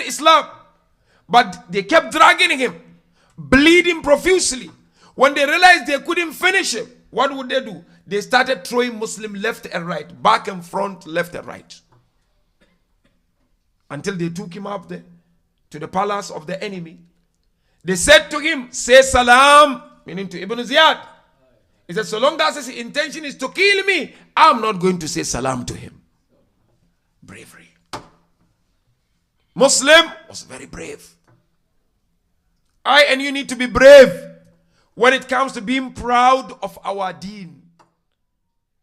Islam. But they kept dragging him, bleeding profusely. When they realized they couldn't finish him, what would they do? They started throwing Muslim left and right, back and front, left and right. Until they took him up there to the palace of the enemy. They said to him, say salam, meaning to Ibn Ziyad. He said, so long as his intention is to kill me, I'm not going to say salam to him. Bravery. Muslim was very brave. I and you need to be brave when it comes to being proud of our deen.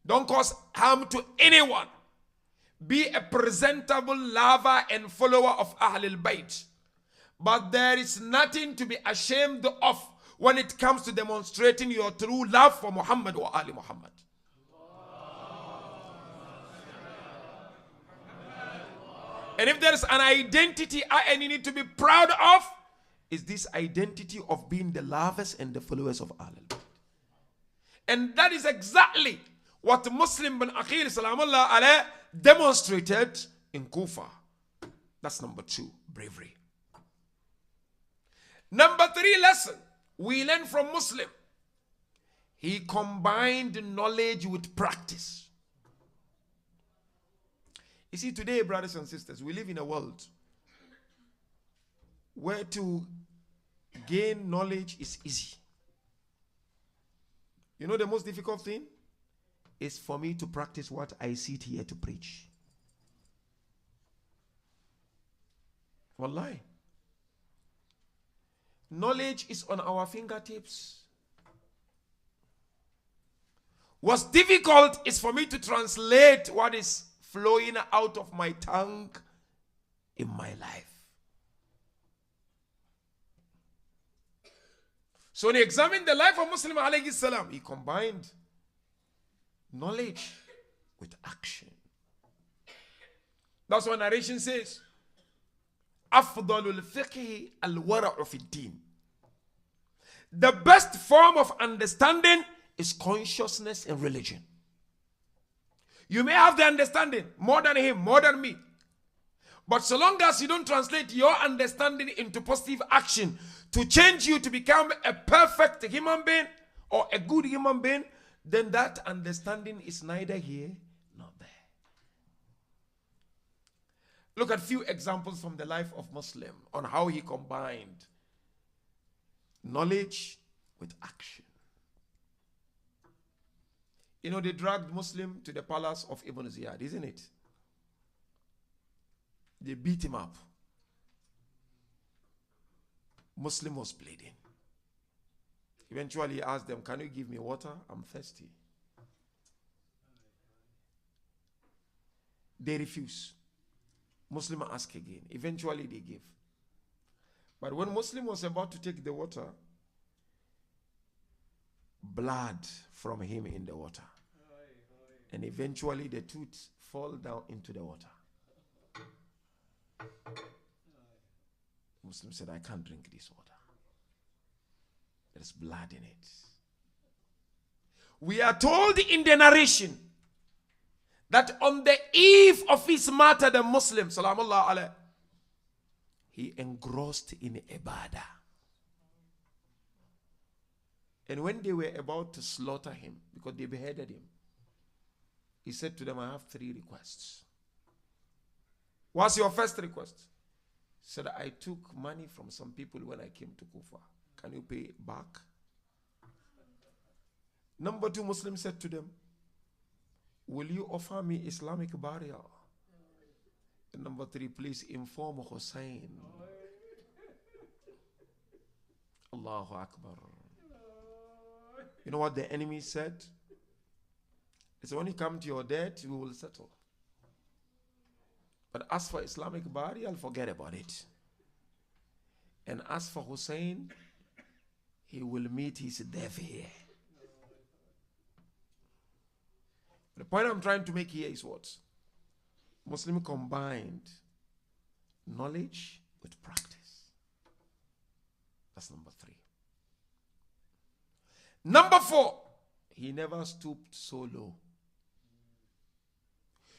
Don't cause harm to anyone. Be a presentable lover and follower of Ahlul Bayt. But there is nothing to be ashamed of when it comes to demonstrating your true love for Muhammad or Ali Muhammad. And if there is an identity I and you need to be proud of, is this identity of being the lovers and the followers of Ahlul Bayt. And that is exactly what Muslim bin Aqil Salamullah alayh demonstrated in Kufa. That's number 2, bravery. Number 3 lesson we learn from Muslim. He combined knowledge with practice. You see, today, brothers and sisters, we live in a world where to gain knowledge is easy. You know the most difficult thing is for me to practice what I sit here to preach. Wallahi. Knowledge is on our fingertips. What's difficult is for me to translate what is flowing out of my tongue in my life. So when he examined the life of Muslim alayhi salam, he combined knowledge with action. That's what narration says. أفضل الفقه الورع في الدين. The best form of understanding is consciousness in religion. You may have the understanding more than him, more than me. But so long as you don't translate your understanding into positive action to change you to become a perfect human being or a good human being, then that understanding is neither here nor there. Look at few examples from the life of Muslim on how he combined knowledge with action. You know, they dragged Muslim to the palace of Ibn Ziyad, isn't it? They beat him up. Muslim was bleeding. Eventually he asked them, can you give me water? I'm thirsty. They refused. Muslim asked again. Eventually they gave. But when Muslim was about to take the water, blood from him in the water. And eventually the tooth fall down into the water. Muslim said, I can't drink this water. There's blood in it. We are told in the narration that on the eve of his martyr, the Muslim, salamullah alayh, he engrossed in ibadah. And when they were about to slaughter him, because they beheaded him, he said to them, I have 3 requests. What's your first request? He said, I took money from some people when I came to Kufa. Can you pay it back? Number 2, Muslim said to them, will you offer me Islamic burial? And number 3, please inform Hussein. Allahu Akbar. You know what the enemy said? He said, when you come to your death, we will settle. But as for Islamic burial, forget about it. And as for Hussein, he will meet his death here. The point I'm trying to make here is what? Muslim combined knowledge with practice. That's number 3. Number 4, he never stooped so low.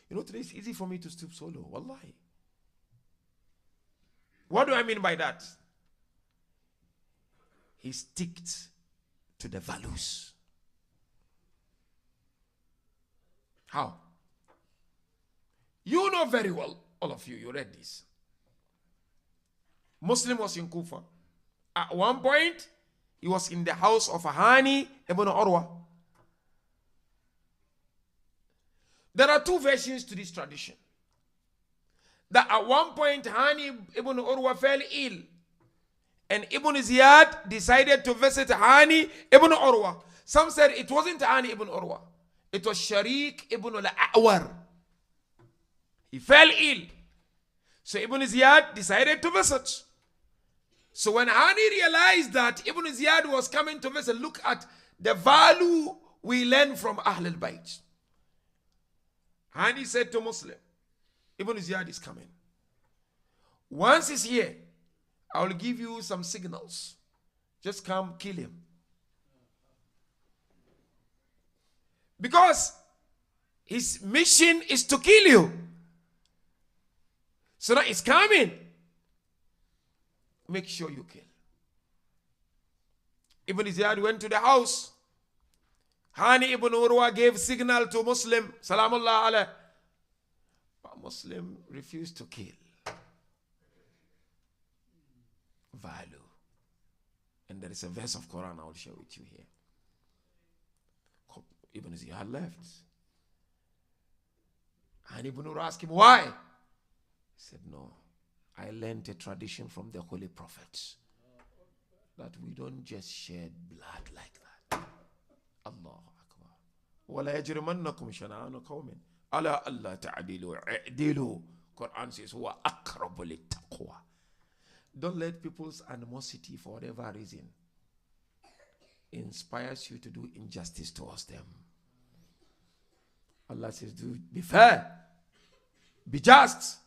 You know, today it's easy for me to stoop so low. Wallahi. What do I mean by that? He sticked to the values. How? You know very well, all of you read this. Muslim was in Kufa. At one point, he was in the house of Hani ibn Urwa. There are two versions to this tradition. That at one point, Hani ibn Urwa fell ill. And Ibn Ziyad decided to visit Hani ibn Urwa. Some said it wasn't Hani ibn Urwa. It was Sharik ibn al-A'war. He fell ill. So Ibn Ziyad decided to visit. So when Hani realized that Ibn Ziyad was coming to visit, look at the value we learn from Ahl al-Bayt. Hani said to Muslim, Ibn Ziyad is coming. Once he's here, I will give you some signals. Just come kill him. Because his mission is to kill you. So now it's coming. Make sure you kill. Ibn Ziyad went to the house. Hani ibn Urwa gave signal to Muslim. Salamullah alayh. But Muslim refused to kill. Value. And there is a verse of Quran I will share with you here. Ibn Ziyad left. And Ibn Urwa asked him, why? He said, no. I learned a tradition from the Holy Prophets that we don't just shed blood like that. Allahu Akbar. وَلَا يَجْرِمَنَّكُمْ شَنَآنُ قَوْمٍ أَلَا أَلَّا تَعْدِلُوا اعْدِلُوا. Quran says, هُوَ أَقْرَبُ لِلتَّقْوَى. Don't let people's animosity, for whatever reason, inspires you to do injustice towards them. Allah says, be fair, be just,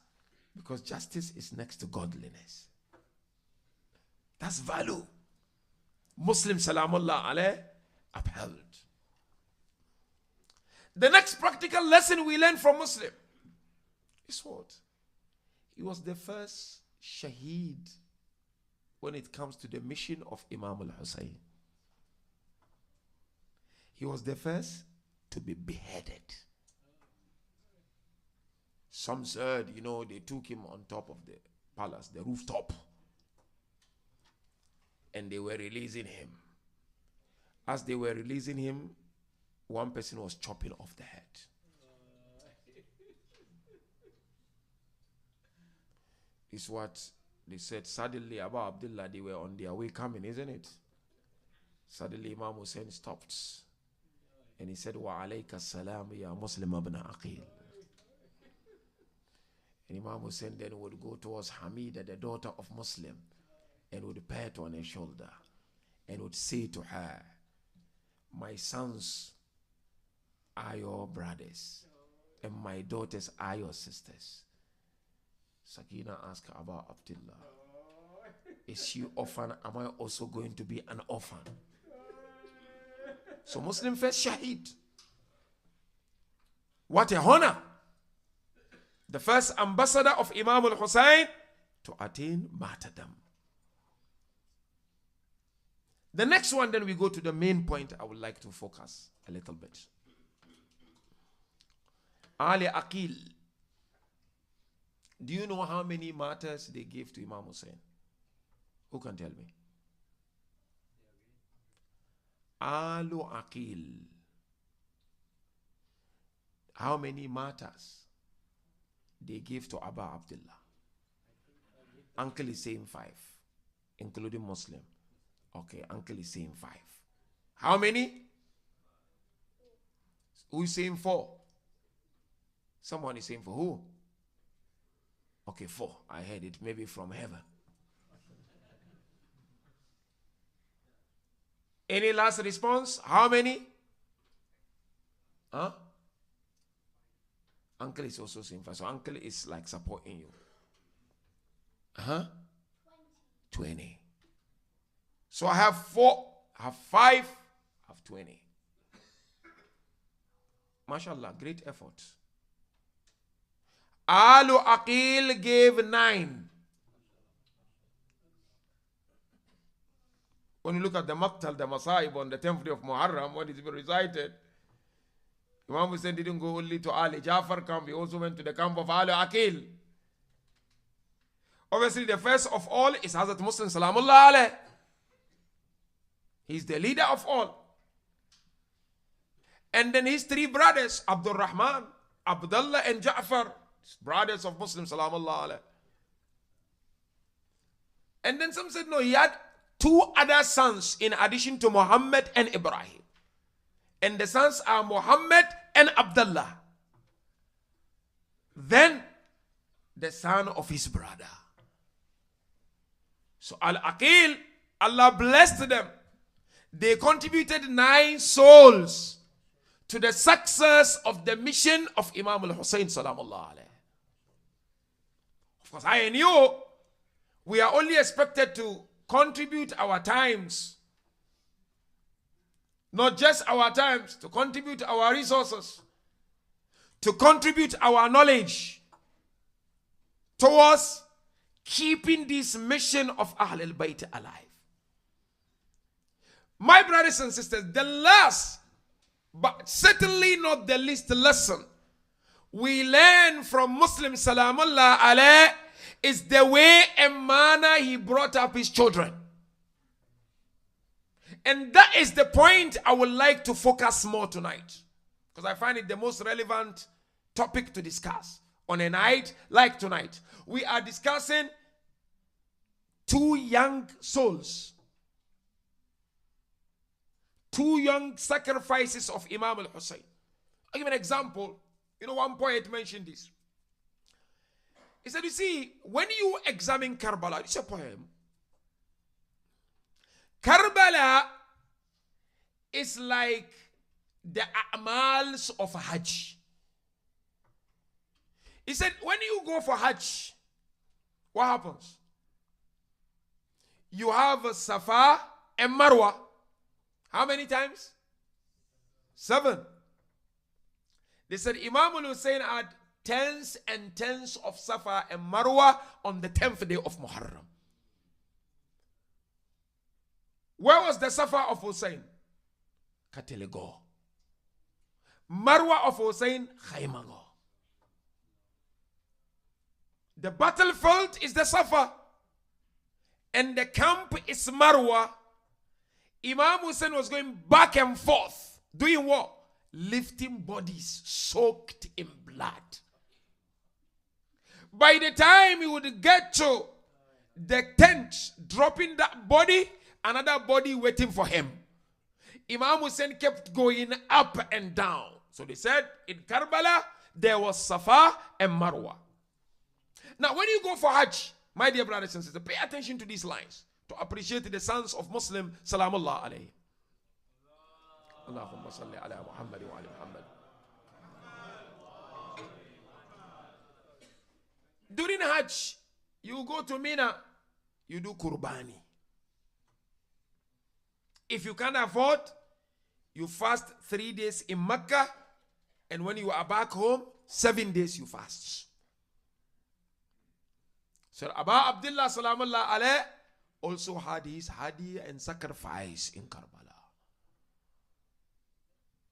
because justice is next to godliness. That's value. Muslim salamullah alayh upheld. The next practical lesson we learn from Muslim is what? He was the first shaheed when it comes to the mission of Imam al-Hussein. He was the first to be beheaded. Some said, they took him on top of the palace, the rooftop, and they were releasing him. As they were releasing him, one person was chopping off the head. It's what they said. Suddenly, Abu Abdullah, they were on their way coming, isn't it? Suddenly, Imam Hussein stopped. And he said, Wa alayka salam ya Muslim ibn Aqil. And Imam Hussein then would go towards Hamida, the daughter of Muslim, and would pat on her shoulder and would say to her, my sons are your brothers and my daughters are your sisters. Sakina asked Abu Abdullah, is she orphan? Am I also going to be an orphan? So Muslim first shaheed. What a honor. The first ambassador of Imam al-Hussein to attain martyrdom. The next one, then we go to the main point I would like to focus a little bit. Ali Aqil. Do you know how many martyrs they gave to Imam Hussein? Who can tell me? Alu Aqil. How many martyrs they gave to Abu Abdullah? Uncle is saying 5, including Muslim. Okay, uncle is saying 5. How many? Who is saying 4? Someone is saying for who? Okay, 4. I heard it maybe from heaven. Any last response? How many? Huh? Uncle is also saying 5. So uncle is like supporting you. 20. So I have 4, I have 5, I have 20. MashaAllah, great effort. Alu Aqil gave 9. When you look at the Maqtal, the Masaib on the 10th day of Muharram, when it's been recited, Imam Hussein didn't go only to Ali Jafar camp, he also went to the camp of Ali Aqil. Obviously, the first of all is Hazrat Muslim Salamullah alayh. He's the leader of all. And then his three brothers, Abdul Rahman, Abdullah, and Ja'far, brothers of Muslim Salamullah alayh. And then some said, no, he had two other sons in addition to Muhammad and Ibrahim. And the sons are Muhammad and Abdullah. Then the son of his brother. So Al-Aqil, Allah blessed them. They contributed 9 souls to the success of the mission of Imam al-Hussein salamullah alayh. Of course, I and you, we are only expected to contribute our times. Not just our times, to contribute our resources, to contribute our knowledge towards keeping this mission of Ahl al-Bayt alive. My brothers and sisters, the last, but certainly not the least lesson we learn from Muslim Salamullah alayh is the way and manner he brought up his children. And that is the point I would like to focus more tonight, because I find it the most relevant topic to discuss on a night like tonight. We are discussing 2 young souls, 2 young sacrifices of Imam al-Hussein. I'll give an example. One poet mentioned this. He said, you see, when you examine Karbala, it's a poem. Karbala is like the a'mals of Hajj. He said, when you go for Hajj, what happens? You have Safa and Marwa. How many times? 7. They said Imam al-Hussein had tens and tens of Safa and Marwa on the 10th day of Muharram. Where was the Safa of Hussein? Katelego. Marwa of Hussein, Khaymango. The battlefield is the Safa, and the camp is Marwa. Imam Hussein was going back and forth, doing what? Lifting bodies soaked in blood. By the time he would get to the tent, dropping that body, another body waiting for him. Imam Hussein kept going up and down. So they said in Karbala, there was Safa and Marwa. Now, when you go for Hajj, my dear brothers and sisters, pay attention to these lines to appreciate the sons of Muslim Salamullah alayhi. Allahumma salli ala Muhammad wa ala Muhammad. During Hajj, you go to Mina, you do Qurbani. If you can't afford, you fast 3 days in Mecca, and when you are back home, 7 days you fast. So Abu Abdullah Salamullah alayh also had his hadi and sacrifice in Karbala.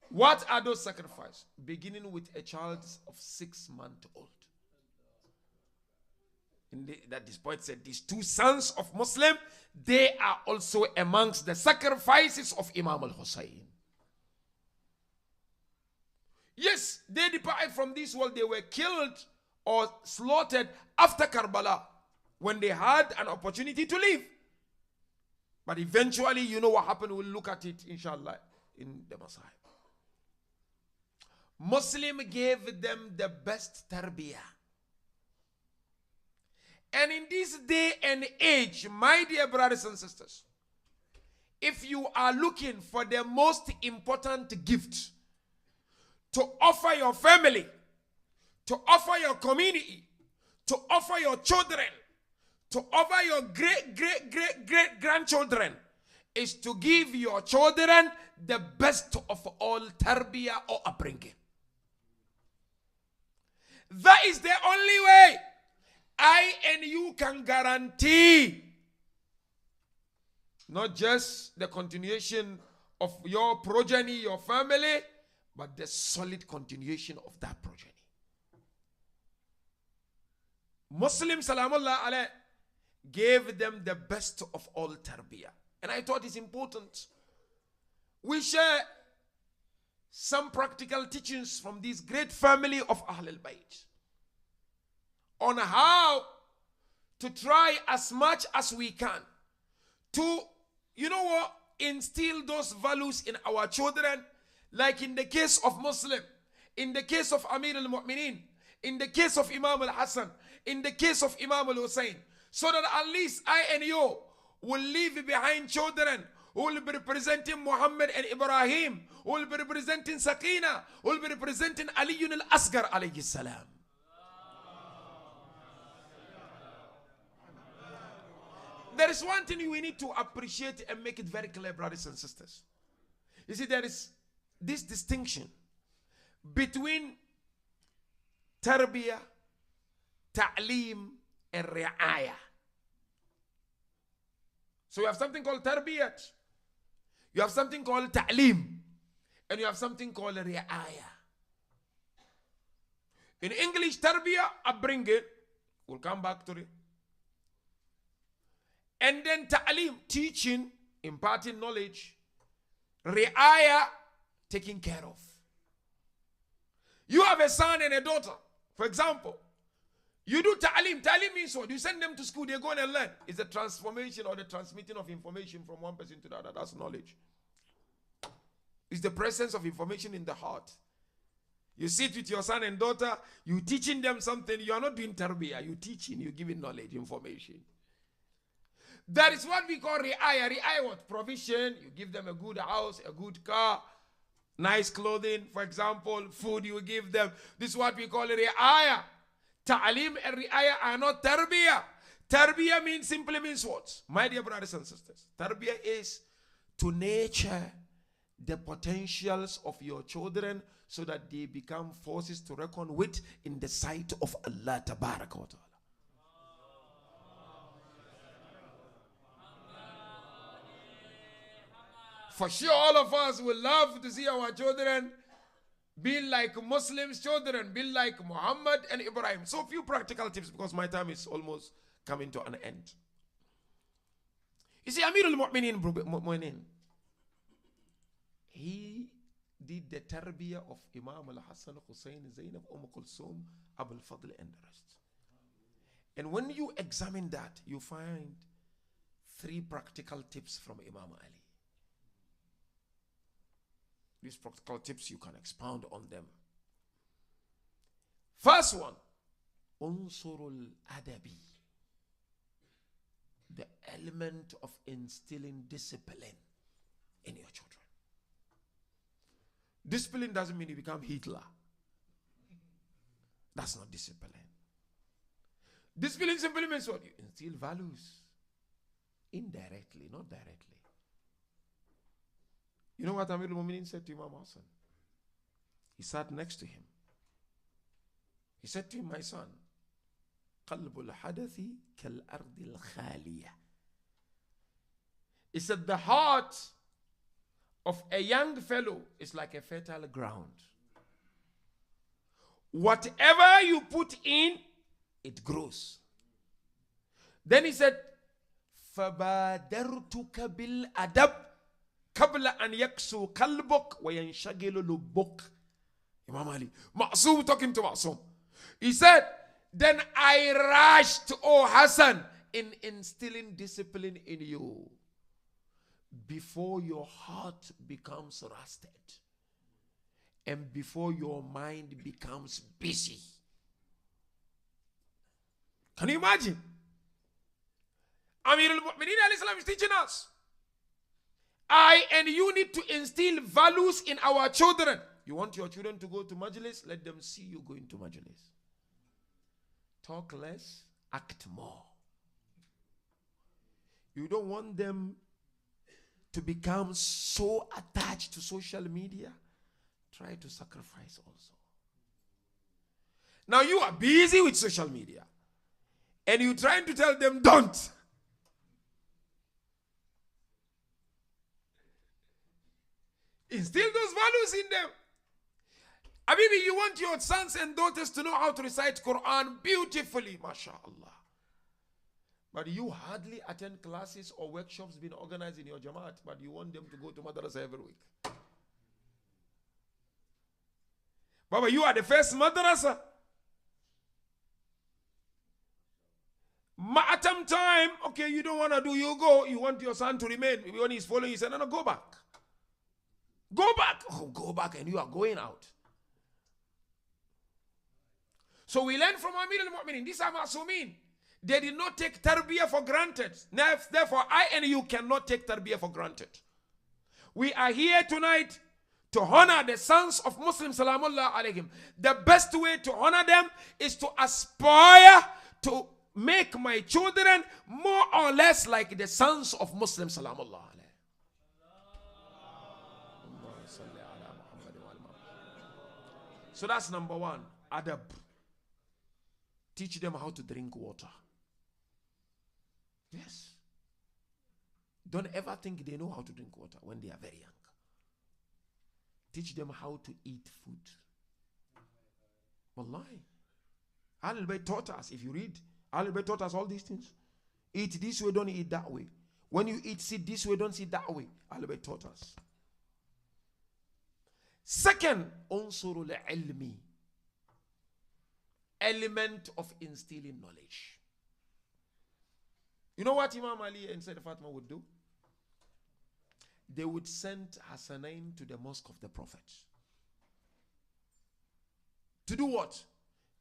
What are those sacrifices? Beginning with a child of 6 months old. That this point said, these 2 sons of Muslim, they are also amongst the sacrifices of Imam al-Hussein. Yes, they departed from this world. They were killed or slaughtered after Karbala, when they had an opportunity to live. But eventually, you know what happened. We'll look at it, inshallah, in the Messiah. Muslim gave them the best tarbiyah. And in this day and age, my dear brothers and sisters, if you are looking for the most important gift to offer your family, to offer your community, to offer your children, to offer your great grandchildren, is to give your children the best of all tarbiyah or upbringing. That is the only way I and you can guarantee Not just the continuation of your progeny, your family, but the solid continuation of that progeny. Muslims, salamullah alayh, gave them the best of all tarbiyah. And I thought it's important we share some practical teachings from this great family of Ahlul Bayt on how to try as much as we can to, instill those values in our children, like in the case of Muslim, in the case of Amir al-Mu'mineen, in the case of Imam al-Hassan, in the case of Imam al-Hussein, so that at least I and you will leave behind children who will be representing Mohammed and Ibrahim, who will be representing Sakina, who will be representing Ali al-Asghar alayhi salam. There is one thing we need to appreciate and make it very clear, brothers and sisters. You see, there is this distinction between tarbiyah, ta'lim, and ri'ayah. So you have something called tarbiyat, you have something called ta'lim, and you have something called ri'ayah. In English, tarbiyah, upbringing, we'll come back to it. And then ta'lim, teaching, imparting knowledge. Ri'ayah, taking care of. You have a son and a daughter, for example. You do ta'lim. Ta'lim means what? You send them to school, they go and learn. It's the transformation or the transmitting of information from one person to the other. That's knowledge. It's the presence of information in the heart. You sit with your son and daughter, you teaching them something. You are not doing tarbiyah. You teaching, you giving knowledge, information. That is what we call ri'ayah. Ri'ayah what? Provision. You give them a good house, a good car, nice clothing, for example, food you give them. This is what we call ri'ayah. Ta'lim and ri'ayah are not tarbiyah. Tarbiyah simply means what? My dear brothers and sisters, tarbiyah is to nurture the potentials of your children so that they become forces to reckon with in the sight of Allah Tabaraka wa Ta'ala. For sure, all of us will love to see our children be like Muslims' children, be like Muhammad and Ibrahim. So few practical tips because my time is almost coming to an end. You see, Amir al-Mu'mineen, he did the tarbiyah of Imam al-Hassan, Hussein, Zainab, Kulsum, Abul Fadl and the rest. And when you examine that, you find 3 practical tips from Imam Ali. These practical tips, you can expound on them. First one, unsurul adabi, the element of instilling discipline in your children. Discipline doesn't mean you become Hitler. That's not discipline. Discipline simply means what? You instill values indirectly, not directly. You know what Amir al-Mu'mineen said to Imam Hassan? He sat next to him. He said to him, my son, قَلْبُ الْحَدَثِ كَالْأَرْضِ الْخَالِيَةِ. He said, the heart of a young fellow is like a fertile ground. Whatever you put in, it grows. Then he said, فَبَادَرْتُكَ بِالْأَدَبِ قبل أن يكسو قلبك وينشغل لبك. Imam Ali, Ma'soom talking to Ma'soom. He said, then I rushed, O Hassan, in instilling discipline in you before your heart becomes rusted and before your mind becomes busy. Can you imagine? Amir al-Mu'mineen alayhi salam is teaching us. I and you need to instill values in our children. You want your children to go to majlis? Let them see you going to majlis. Talk less, act more. You don't want them to become so attached to social media. Try to sacrifice also. Now you are busy with social media and you're trying to tell them don't. Instill those values in them. Habibi, you want your sons and daughters to know how to recite Quran beautifully, mashallah. But you hardly attend classes or workshops being organized in your Jamaat, but you want them to go to madrasa every week. Baba, you are the first madrasa. Ma'atam time, okay, you don't want to do, you go. You want your son to remain. When he's following, you say, no, go back. Go back. Oh, go back, and you are going out. So we learn from Amir al-Mu'minin. These are Masumin. They did not take tarbiyah for granted. Therefore, I and you cannot take tarbiyah for granted. We are here tonight to honor the sons of Muslims, salamullah alayhim. The best way to honor them is to aspire to make my children more or less like the sons of Muslims, salamullah alayhim. So that's number one, adab. Teach them how to drink water. Yes. Don't ever think they know how to drink water when they are very young. Teach them how to eat food. Wallahi. Al-Bayt taught us, if you read, Al-Bayt taught us all these things. Eat this way, don't eat that way. When you eat, sit this way, don't sit that way. Al-Bayt taught us. Second, unsurul ilmi. Element of instilling knowledge. You know what Imam Ali and Sayyid Fatima would do? They would send Hassanain to the mosque of the Prophet. To do what?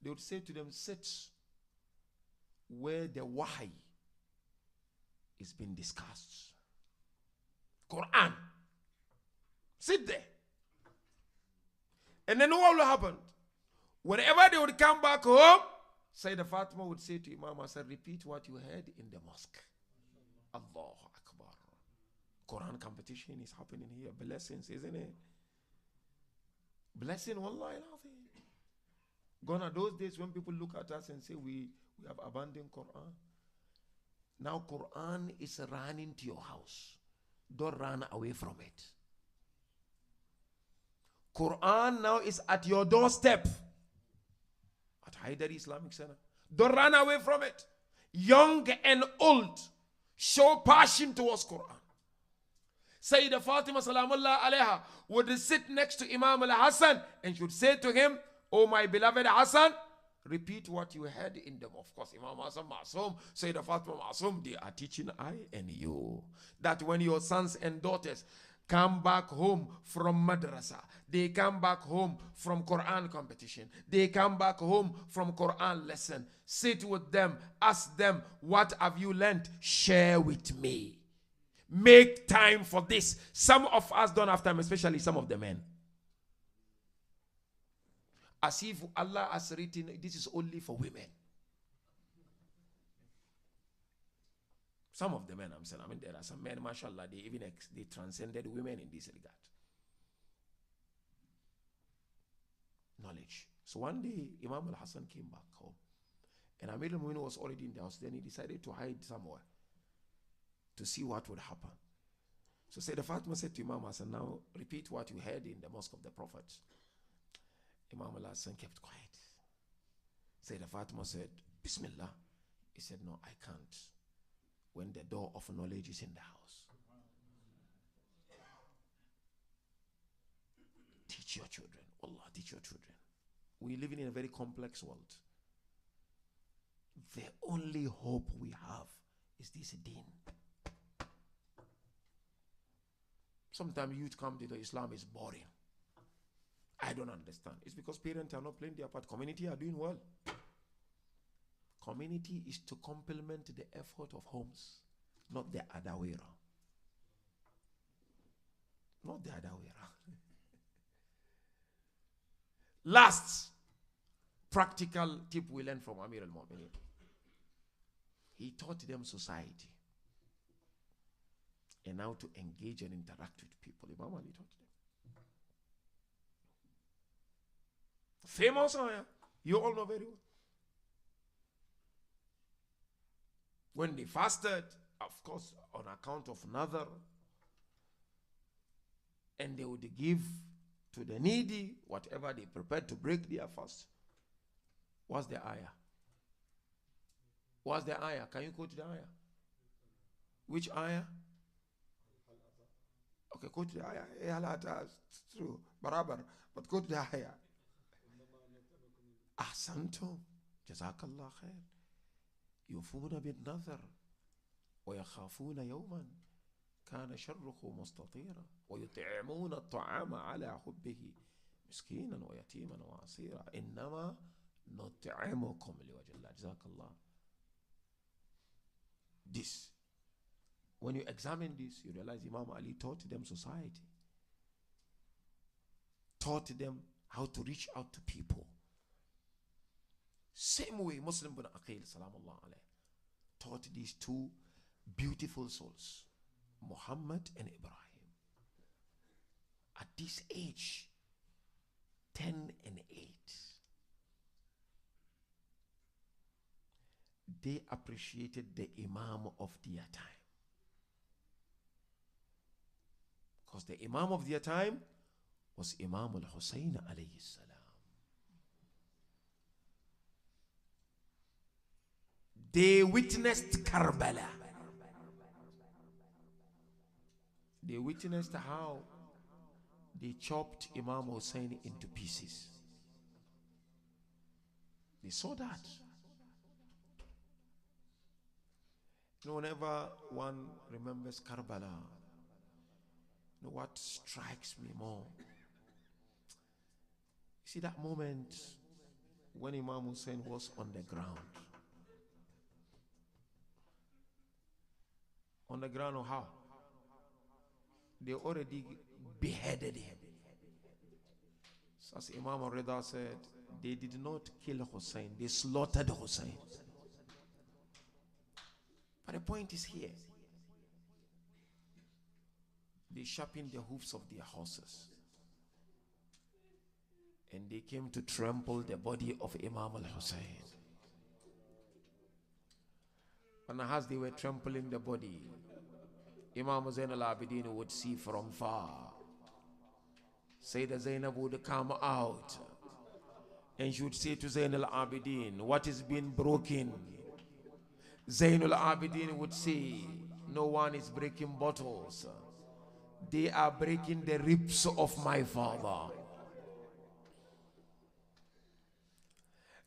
They would say to them, sit where the wahi is being discussed. Quran. Sit there. And then what will happen? Whenever they would come back home, Sayyidah Fatima would say to Imam Hassan, repeat what you heard in the mosque. Allahu Akbar. Quran competition is happening here. Blessings, isn't it? Blessing, wallahi. Gone are those days when people look at us and say we have abandoned Quran. Now Quran is running to your house. Don't run away from it. Quran now is at your doorstep. At Hyderi Islamic Center. Don't run away from it. Young and old, show passion towards Quran. Sayyidah Fatima salamullah alayha would sit next to Imam al-Hassan and should say to him, oh my beloved Hassan, repeat what you heard in them. Of course, Imam Hassan Masum, Sayyidah Fatima Masum, they are teaching I and you. That when your sons and daughters come back home from madrasa, they come back home from Quran competition, they come back home from Quran lesson, sit with them, ask them, what have you learned? Share with me. Make time for this. Some of us don't have time, especially some of the men. As if Allah has written, this is only for women. Some of the men, I'm saying, there are some men, mashallah, they transcended women in this regard. Knowledge. So one day, Imam al-Hassan came back home. And Amir al-Mu'minin was already in the house. Then he decided to hide somewhere to see what would happen. So Sayyidah Fatima said to Imam Hassan, now repeat what you heard in the mosque of the Prophet. Imam al-Hassan kept quiet. Sayyidah Fatima said, Bismillah. He said, no, I can't. When the door of knowledge is in the house. Teach your children. Allah, teach your children. We live in a very complex world. The only hope we have is this deen. Sometimes youth come to the Islam is boring. I don't understand. It's because parents are not playing their part. Community are doing well. Community is to complement the effort of homes, not the other way around. Not the other way around. Last practical tip we learned from Amir al-Mu'minin. He taught them society and how to engage and interact with people. Imam Ali taught them. Famous, you all know very well. When they fasted, of course, on account of another, And they would give to the needy whatever they prepared to break their fast. What's the ayah? What's the ayah? Can you go to the ayah? Which ayah? Okay, go to the ayah. It's true. Barabar. But go to the ayah. Ahsantum. Jazakallah khair. Yufuna bin nazar. ويخافون يوما كان شره مستطيرا ويطعمون الطعام على حبه مسكينا ويتيما وعسيرا إنما نطعمكم لوجه الله. جزاك الله. This, when you examine this, you realize Imam Ali taught them society, taught them how to reach out to people. Same way Muslim bin Aqil salamullah alayh taught these two beautiful souls, Muhammad and Ibrahim. At this age, 10 and 8, they appreciated the Imam of their time. Because the Imam of their time was Imam al-Hussein alayhi salam. They witnessed Karbala. They witnessed how they chopped Imam Hussein into pieces. They saw that. You know, whenever one remembers Karbala, you know what strikes me more? You see that moment when Imam Hussein was on the ground. On the ground, or how? They already beheaded him. So as Imam al-Rida said, they did not kill Hussein, they slaughtered Hussein. But the point is here. They sharpened the hoofs of their horses. And they came to trample the body of Imam al-Hussein. And as they were trampling the body, Imam Zain al-Abidin would see from far. Sayyidah Zainab would come out and she would say to Zain al-Abidin, what is being broken? Zain al-Abidin would say, no one is breaking bottles. They are breaking the ribs of my father.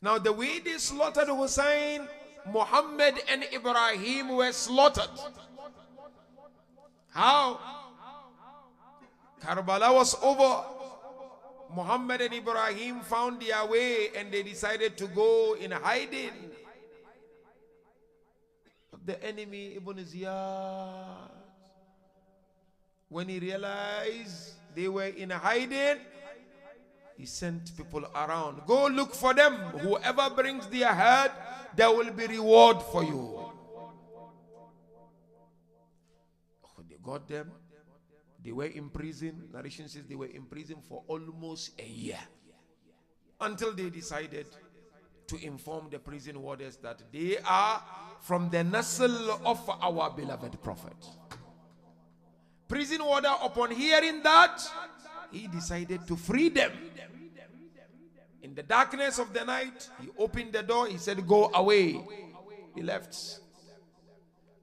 Now the way they slaughtered Hussein, Muhammad and Ibrahim were slaughtered. How? Karbala was over. Muhammad and Ibrahim found their way and they decided to go in hiding. But the enemy, Ibn Ziyad, when he realized they were in hiding, he sent people around. Go look for them. Whoever brings their head, there will be reward for you. They got them. They were in prison. Narration says they were in prison for almost a year. Until they decided to inform the prison warders that they are from the nasl of our beloved Prophet. Prison warder, upon hearing that, he decided to free them. In the darkness of the night, he opened the door. He said, go away. He left.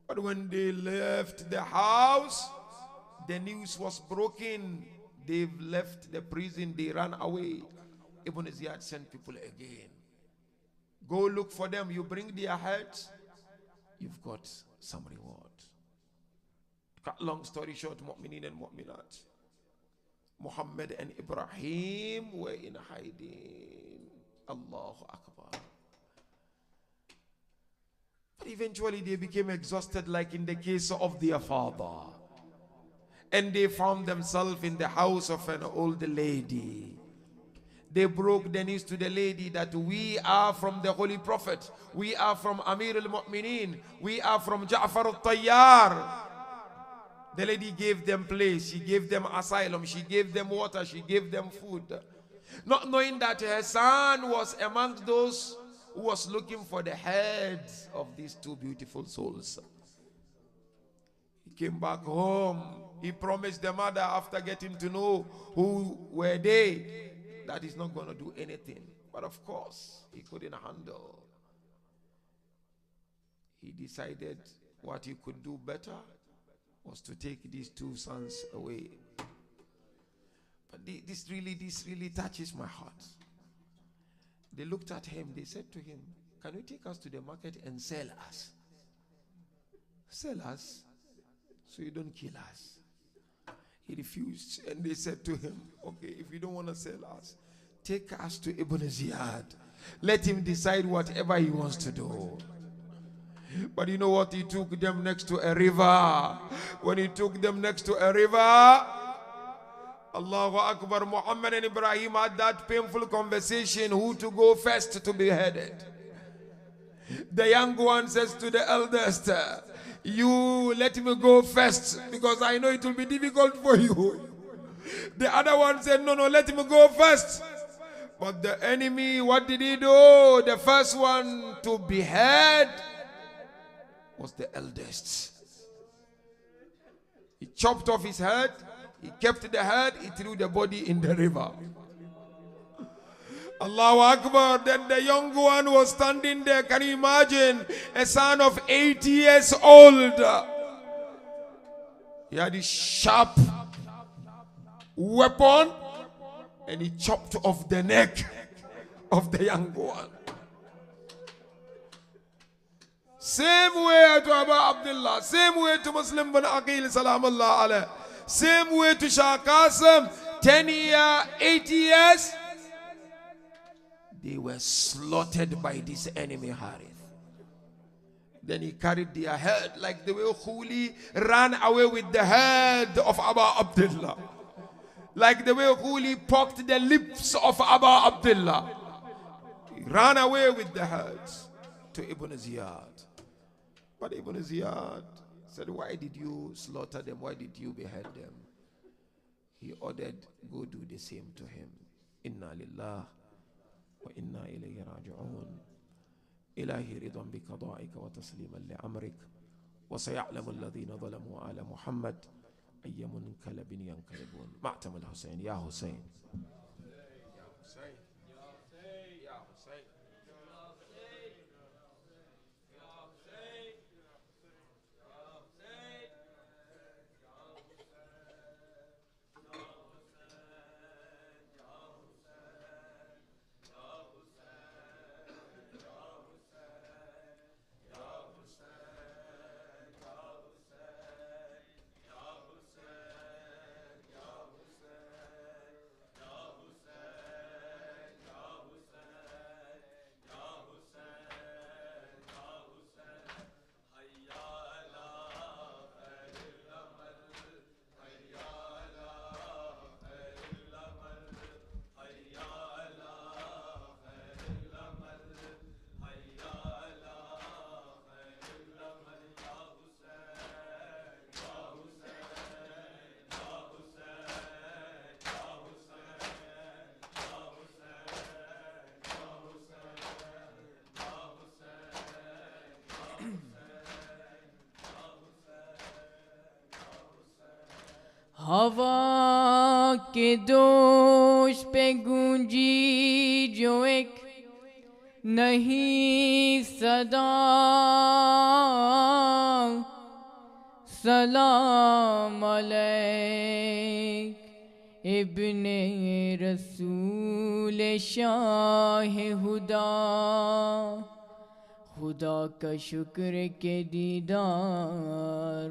But when they left the house, the news was broken. They've left the prison. They ran away. Ibn Ziyad sent people again. Go look for them. You bring their heads, you've got some reward. Cut long story short, mu'minin and mu'minat, Muhammad and Ibrahim were in hiding. Allahu Akbar. But eventually they became exhausted, like in the case of their father. And they found themselves in the house of an old lady. They broke the news to the lady that we are from the Holy Prophet. We are from Amir al-Mu'mineen. We are from Ja'far al-Tayyar. The lady gave them place. She gave them asylum. She gave them water. She gave them food. Not knowing that her son was amongst those who was looking for the heads of these two beautiful souls. He came back home. He promised the mother after getting to know who were they that he's not going to do anything. But of course, he couldn't handle. He decided what he could do better was to take these two sons away. But this really touches my heart. They looked at him. They said to him, "Can you take us to the market and sell us? Sell us so you don't kill us." He refused. And they said to him, "Okay, if you don't want to sell us, take us to Ibn Ziyad. Let him decide whatever he wants to do." But you know what? He took them next to a river. When he took them next to a river, Allahu Akbar, Muhammad and Ibrahim had that painful conversation, who to go first to be beheaded. The young one says to the eldest, "You let me go first, because I know it will be difficult for you." The other one said, "No, let me go first." But the enemy, what did he do? The first one to behead was the eldest. He chopped off his head. He kept the head. He threw the body in the river. Allahu Akbar. Then the young one was standing there. Can you imagine? A son of 8 years old. He had a sharp weapon and he chopped off the neck of the young one. Same way to Abu Abdullah, same way to Muslim bin Aqil salamullah alayh, same way to Shah Qasim, 10 years, 8 years. They were slaughtered by this enemy Harith. Then he carried their head like the way Khuli ran away with the head of Abu Abdullah. Like the way Khuli poked the lips of Abu Abdullah. He ran away with the heads to Ibn Ziyad. But Ibn Ziyad said, "Why did you slaughter them? Why did you behead them?" He ordered, "Go do the same to him." Inna lillah wa inna ilayhi raji'un. Ilahi ridwan bi qada'ika wa tasliman li amrik. Wa saya'lamu alladhina zalamu ala Muhammad ayyamun kalabin yankalibun. Ma'tam al-Husayn, ya Husayn. हवा के दोष पे गूंजी जो एक नहीं सदा, सलाम अलैक इब्ने रसूल शाह हुदा। खुदा का शुक्र के दीदार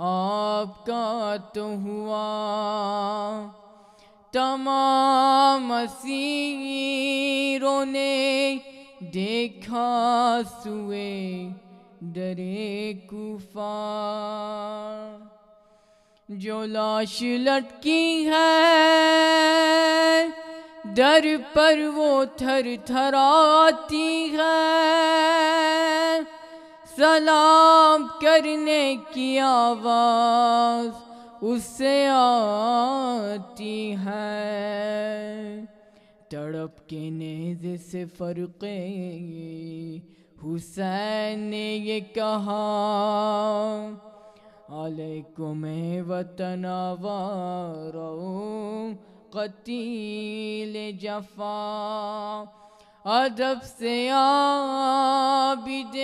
आपका तो हुआ, तमाम असीरों ने देखा सुए दरे कुफा। जो लाश लटकी है दर पर वो थर थराती है, सलाम करने की आवाज़ उससे आती है। तड़प के नेज़े से फ़र्क़े हुसैन ने ये कहा, علیکم وطن آوارو قتیل جفا ادب سے عابد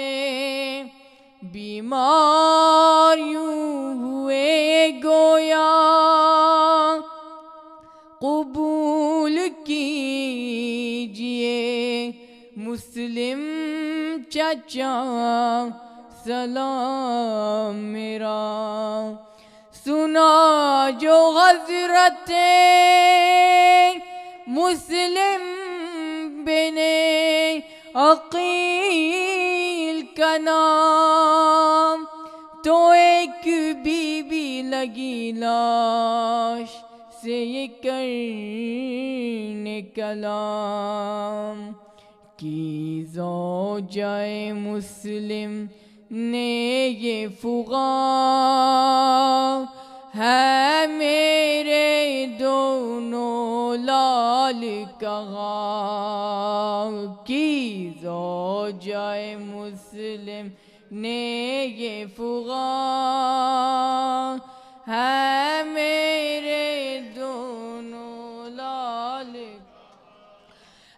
بیمار یوں ہوئے گویا قبول کیجئے مسلم چچا سلام میرا سنا جو حضرت مسلم بن عقیل کا نام تو ایک بی بی لگی لاش سے یہ کرنے کلام کی زوجائے مسلم نے یہ فغاں ہے میرے دونوں لال کہاں کی زوجائے مسلم نے یہ فغاں ہے میرے دونوں لال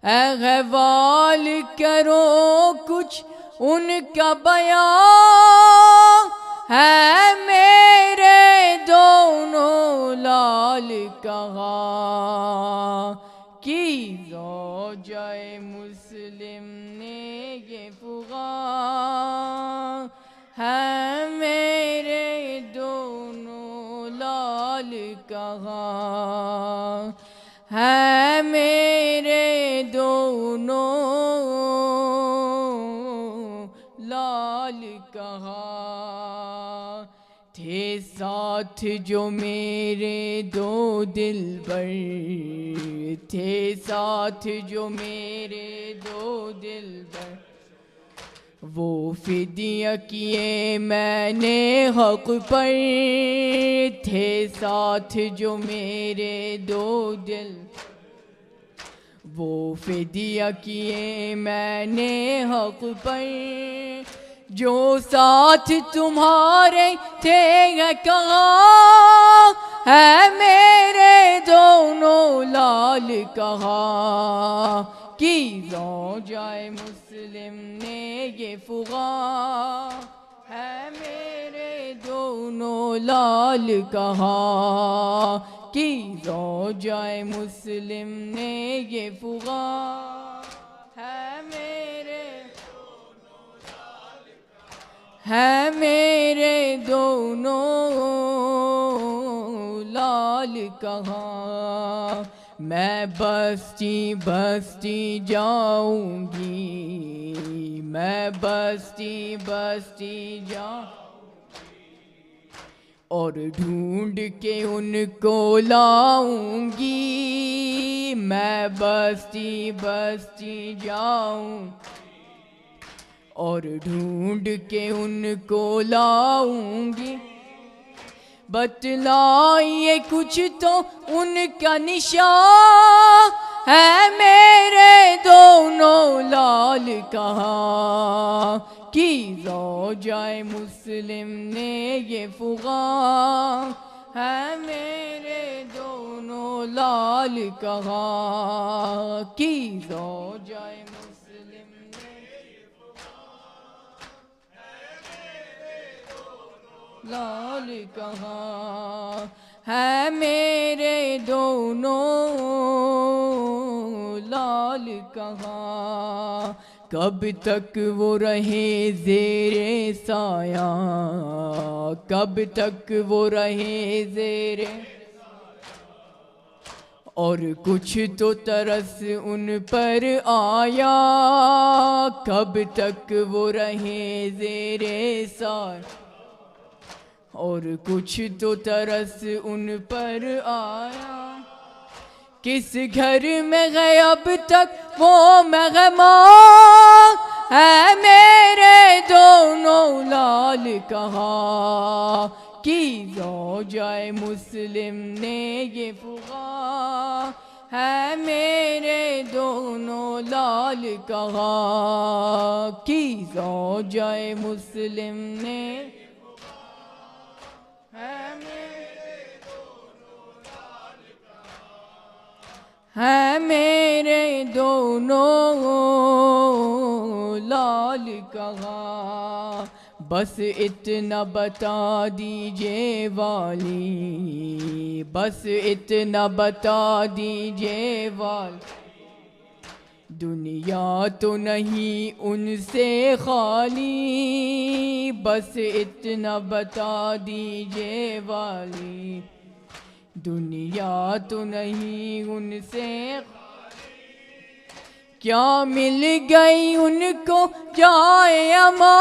احوال کرو کچھ ان کا بیان ہے میرے دونوں لال کہاں کی زوجائے مسلم نے یہ فغاں ہے میرے دونوں لال کہاں ہے میرے دونوں لال کہاں تھے ساتھ جو میرے دو دلبر تھے ساتھ جو میرے دو دلبر وہ فدیہ کیے میں نے حق پر تھے ساتھ جو میرے دو دل وہ فدیہ کیے میں نے حق پر جو ساتھ تمہارے تھے کہاں ہے میرے دونوں لال کہاں کی زوجائے مسلم نے یہ فغاں ہے میرے دونوں لال کہاں کی زوجائے مسلم نے یہ فغاں ہے میرے دونوں لال کہاں میں بستی بستی جاؤں گی میں بستی بستی جاؤں اور ڈھونڈ کے ان کو لاؤں گی میں بستی بستی جاؤں اور ڈھونڈ کے ان کو لاؤں گی بتلائیے کچھ تو ان کا نشان ہے میرے دونوں لال کہاں کی زوجائے مسلم نے یہ فغاں ہے میرے دونوں لال کہاں کی زوجائے مسلم نے لال کہاں ہے میرے دونوں لال کہاں کب تک وہ رہے زیر سایہ کب تک وہ رہے زیر اور کچھ تو ترس ان پر آیا کب تک وہ رہے زیر سایہ اور کچھ تو ترس ان پر آیا کس گھر میں گئے اب تک وہ مہمان ہے میرے دونوں لال کہاں کی زوجائے مسلم نے یہ فغاں ہے میرے دونوں لال کہاں کی زوجائے مسلم نے है मेरे दोनों लाल कहाँ, बस इतना बता दीजिए वाली, बस इतना बता दीजिए वाली, दुनिया तो नहीं उनसे खाली, बस इतना बता दीजिए वाली, दुनिया तो नहीं उनसे, क्या मिल गई उनको जाए अमा,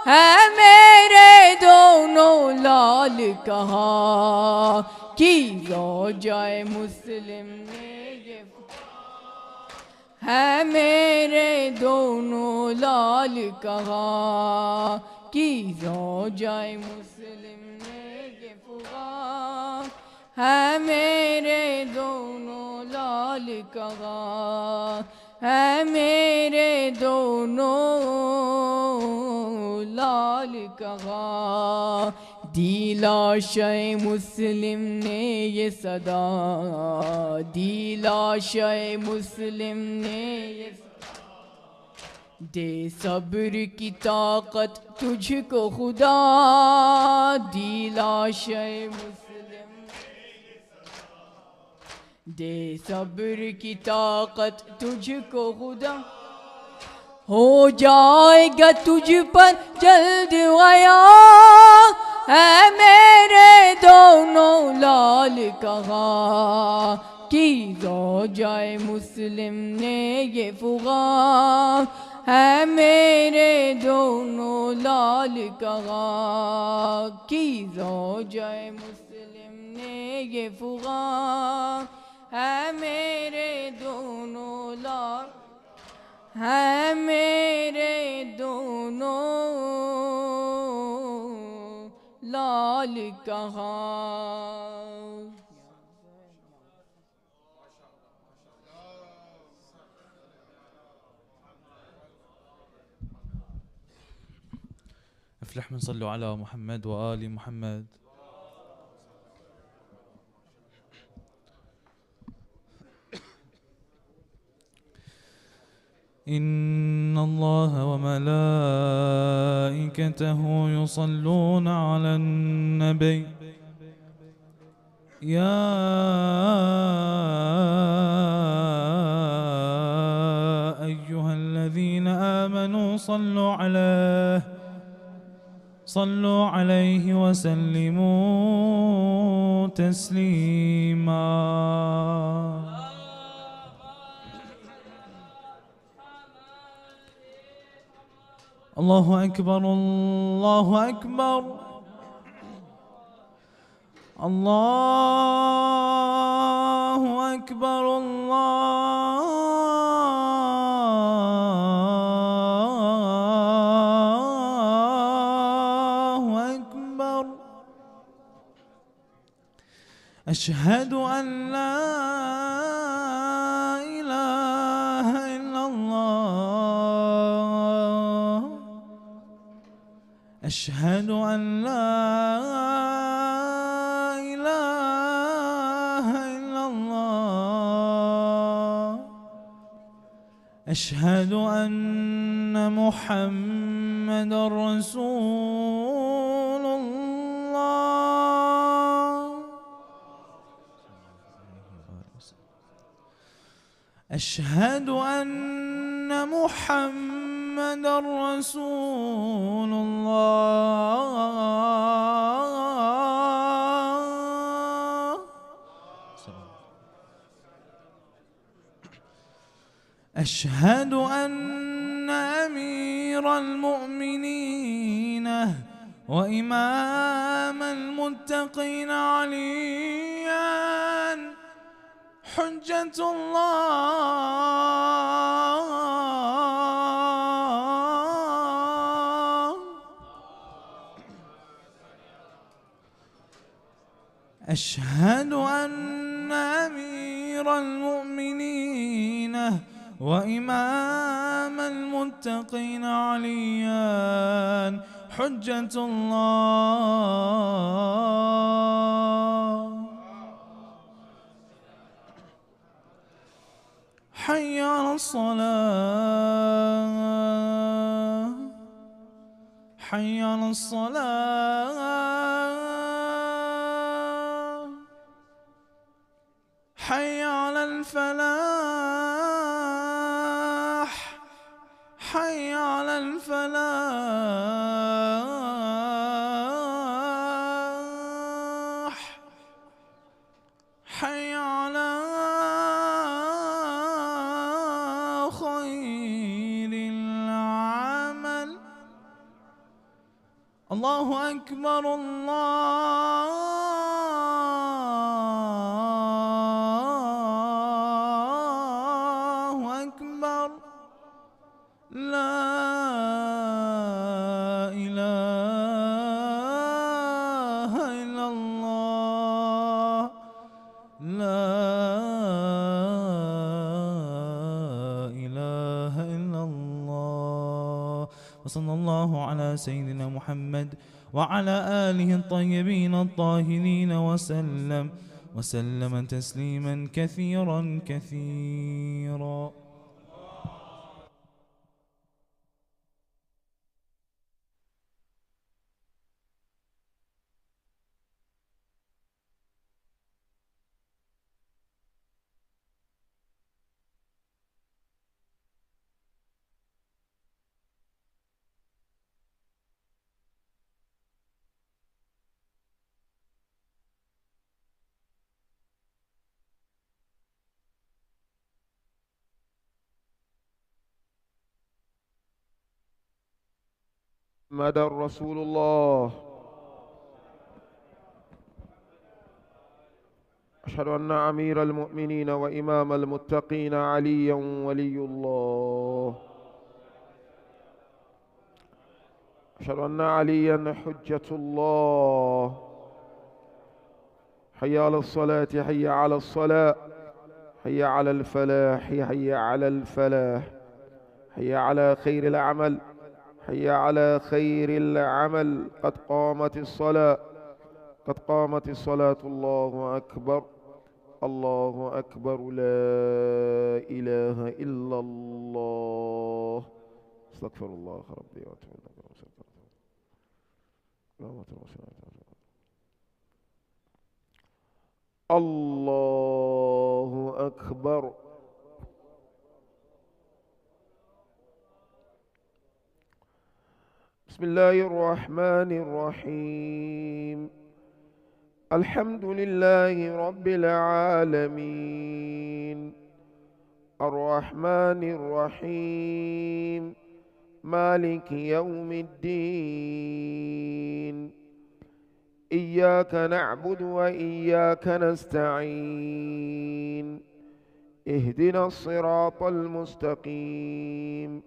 है मेरे दोनों लाल कहाँ, कि रोजाए मुस्लिम ने ये, है मेरे दोनों लाल कहाँ, कि रोजाए मुस्लिम ने ये फुगा, है मेरे दोनों लाल कहाँ, है मेरे दोनों लाल कहाँ, दिलाशय मुस्लिम ने ये सदा, दिलाशय मुस्लिम ने ये सदा, दे सब्र की ताकत तुझको खुदा, दिलाशय मुस्लिम दे सब्र की ताकत तुझको खुदा, हो जाएगा तुझ पर जल्द आया, है मेरे दोनों लाल कहाँ, कि रोजाए मुस्लिम ने ये फुगा, है मेरे दोनों लाल कहाँ, कि रोजाए मुस्लिम ने ये फुगा, है मेरे दोनों लाल, है मेरे दोनों लाल कहाँ। افلح من صلوا على محمد وآل محمد. إن الله وملائكته يصلون على النبي يا أيها الذين آمنوا صلوا عليه وسلموا تسليما. الله أكبر الله أكبر الله أكبر الله أكبر. أشهد أن لا إله إلا الله. أشهد أن لا إله إلا الله. أشهد أن محمد رسول الله. أشهد أن محمد رسول الله. أشهد أن أمير المؤمنين وإمام المتقين عليا حجة الله. أشهد أن أمير المؤمنين وإمام المتقين عليا حجة الله. الصلاة حي على الصلاة حي على الفلاح حي على الفلاح حي على خير العمل. الله أكبر الله أكبر لا إله إلا الله لا إله إلا الله. وصلى الله على سيدنا محمد وعلى آله الطيبين الطاهرين وسلم تسليما كثيرا كثيرا. محمد رسول الله. أشهد أن أمير المؤمنين وإمام المتقين عليا ولي الله. أشهد أن عليا حجة الله. حي على الصلاة حي على الصلاة حي على الفلاح حي على الفلاح حي على خير العمل حي على خير العمل. قد قامت الصلاة قد قامت الصلاة. الله أكبر الله أكبر لا إله إلا الله. استغفر الله ربي وأتوب إليه. الله أكبر. بسم الله الرحمن الرحيم. الحمد لله رب العالمين الرحمن الرحيم مالك يوم الدين. إياك نعبد وإياك نستعين. اهدنا الصراط المستقيم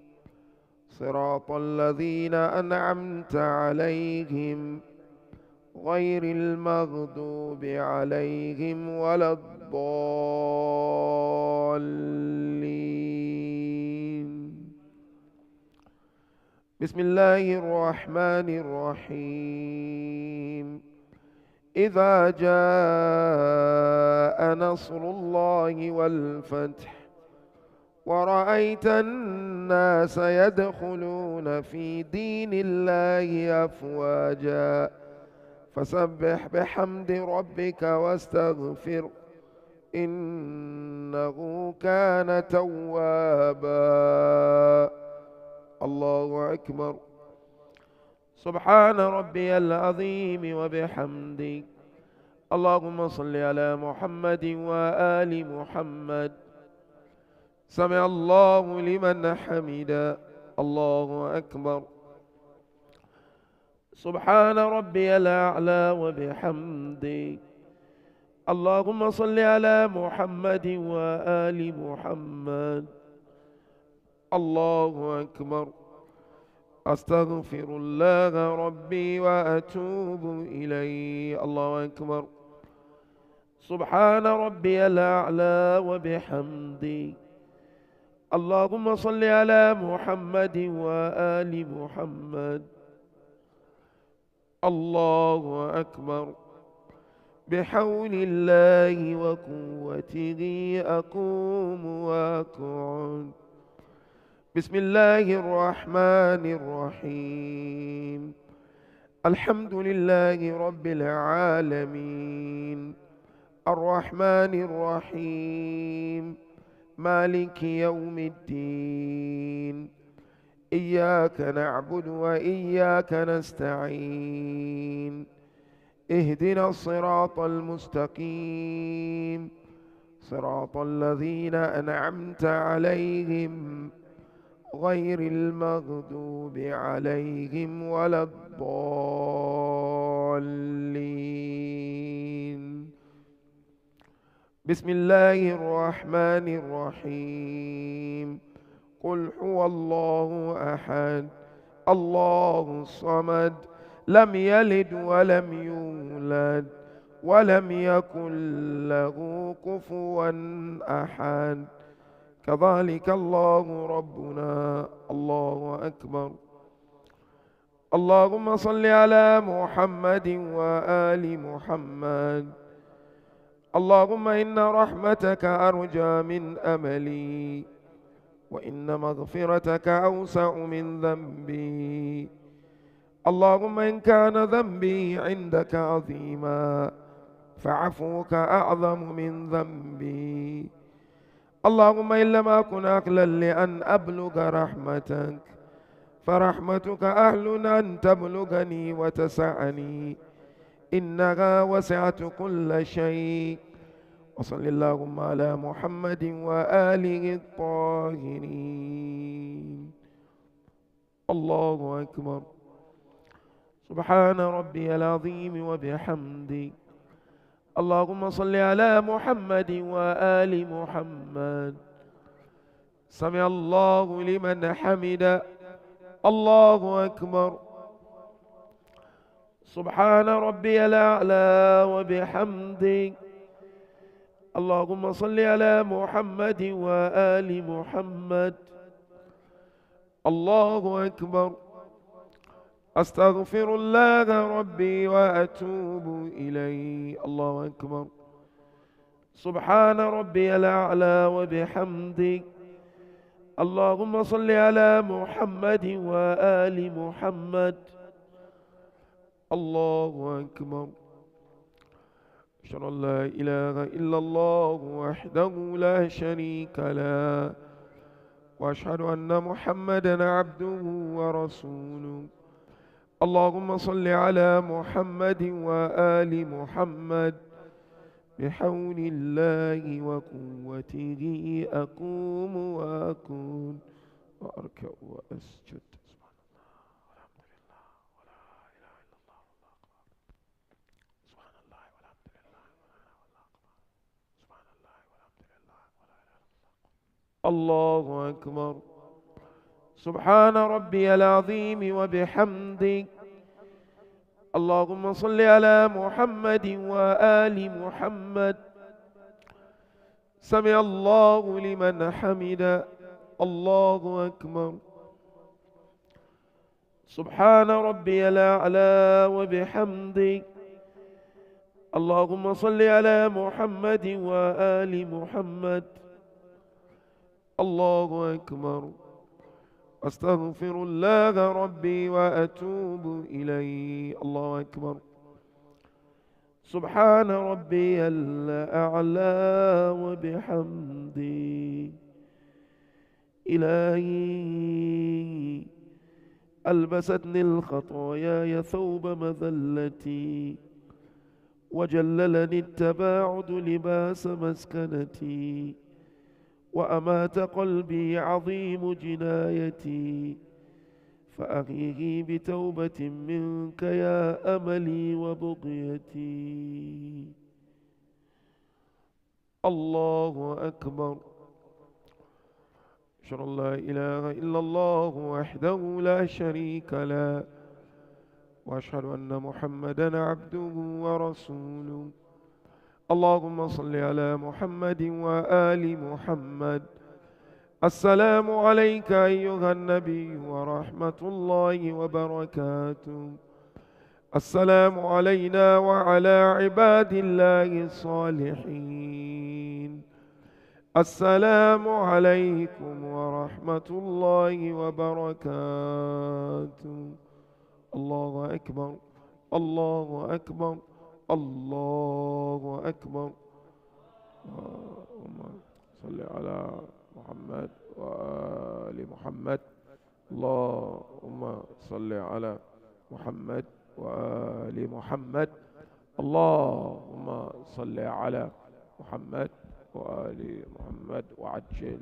صراط الذين أنعمت عليهم غير المغضوب عليهم ولا الضالين. بسم الله الرحمن الرحيم. إذا جاء نصر الله والفتح ورأيت الناس يدخلون في دين الله أفواجا فسبح بحمد ربك واستغفر إنه كان توابا. الله أكبر. سبحان ربي العظيم وبحمده. اللهم صل على محمد وآل محمد. سمع الله لمن حمده. الله أكبر. سبحان ربي الأعلى وبحمده. اللهم صل على محمد وآل محمد. الله أكبر. أستغفر الله ربي وأتوب إليه. الله أكبر. سبحان ربي الأعلى وبحمده. اللهم صل على محمد وآل محمد. الله أكبر. بحول الله وقوته أقوم وأقعد. بسم الله الرحمن الرحيم. الحمد لله رب العالمين الرحمن الرحيم مالك يوم الدين. إياك نعبد وإياك نستعين. اهدنا الصراط المستقيم صراط الذين أنعمت عليهم غير المغضوب عليهم ولا الضالين. بسم الله الرحمن الرحيم. قل هو الله أحد الله الصمد لم يلد ولم يولد ولم يكن له كفوا أحد. كذلك الله ربنا. الله أكبر. اللهم صل على محمد وآل محمد. اللهم إن رحمتك أرجى من أملي وإن مغفرتك أوسع من ذنبي. اللهم إن كان ذنبي عندك عظيما فعفوك أعظم من ذنبي. اللهم إن لم أكن أهلا لأن أبلغ رحمتك فرحمتك أهل أن تبلغني وتسعني إنها وسعت كل شيء. وصل اللهم على محمد وآله الطاهرين. الله أكبر. سبحان ربي العظيم وبحمده. اللهم صل على محمد وآل محمد. سمع الله لمن حمد. الله أكبر. سبحان ربي الأعلى وبحمده. اللهم صل على محمد وآل محمد. الله أكبر. أستغفر الله ربي وأتوب إليه. الله أكبر. سبحان ربي الأعلى وبحمده. اللهم صل على محمد وآل محمد. الله أكبر. أشهد أن لا إله إلا الله وحده لا شريك له وأشهد أن محمدا عبده ورسوله. اللهم صل على محمد وآل محمد. بحول الله وقوته أقوم وأكون وأركع وأسجد. الله أكبر. سبحان ربي العظيم وبحمده. اللهم صل على محمد وآل محمد. سمع الله لمن حمد. الله أكبر. سبحان ربي الأعلى وبحمده. اللهم صل على محمد وآل محمد. الله أكبر. أستغفر الله ربي وأتوب إليه. الله أكبر. سبحان ربي الأعلى وبحمده. إلهي ألبستني الخطايا ثوب مذلتي وجللني التباعد لباس مسكنتي وأمات قلبي عظيم جنايتي فأغيه بتوبة منك يا أملي وبغيتي. الله أكبر. أشهد أن لا إله إلا الله وحده لا شريك له وأشهد أن محمدا عبده ورسوله. اللهم صل على محمد وآل محمد. السلام عليك أيها النبي ورحمة الله وبركاته. السلام علينا وعلى عباد الله الصالحين. السلام عليكم ورحمة الله وبركاته. الله أكبر، الله أكبر، الله أكبر. اللهم صل على محمد وآل محمد. اللهم صل على محمد وآل محمد. اللهم صل على محمد وآل محمد وعجل.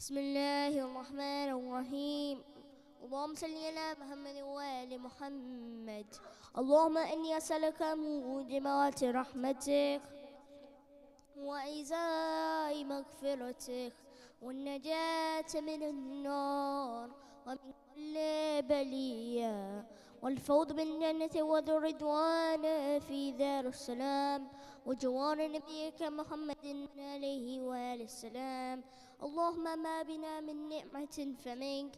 بسم الله الرحمن الرحيم. اللهم صل على محمد وآل محمد. اللهم إني أسألك موجبات رحمتك وإزاء مغفرتك والنجاة من النار ومن كل بلية والفوز بالجنة والرضوان في دار السلام وجوار نبيك محمد عليه وآله السلام. اللهم ما بنا من نعمة فمنك،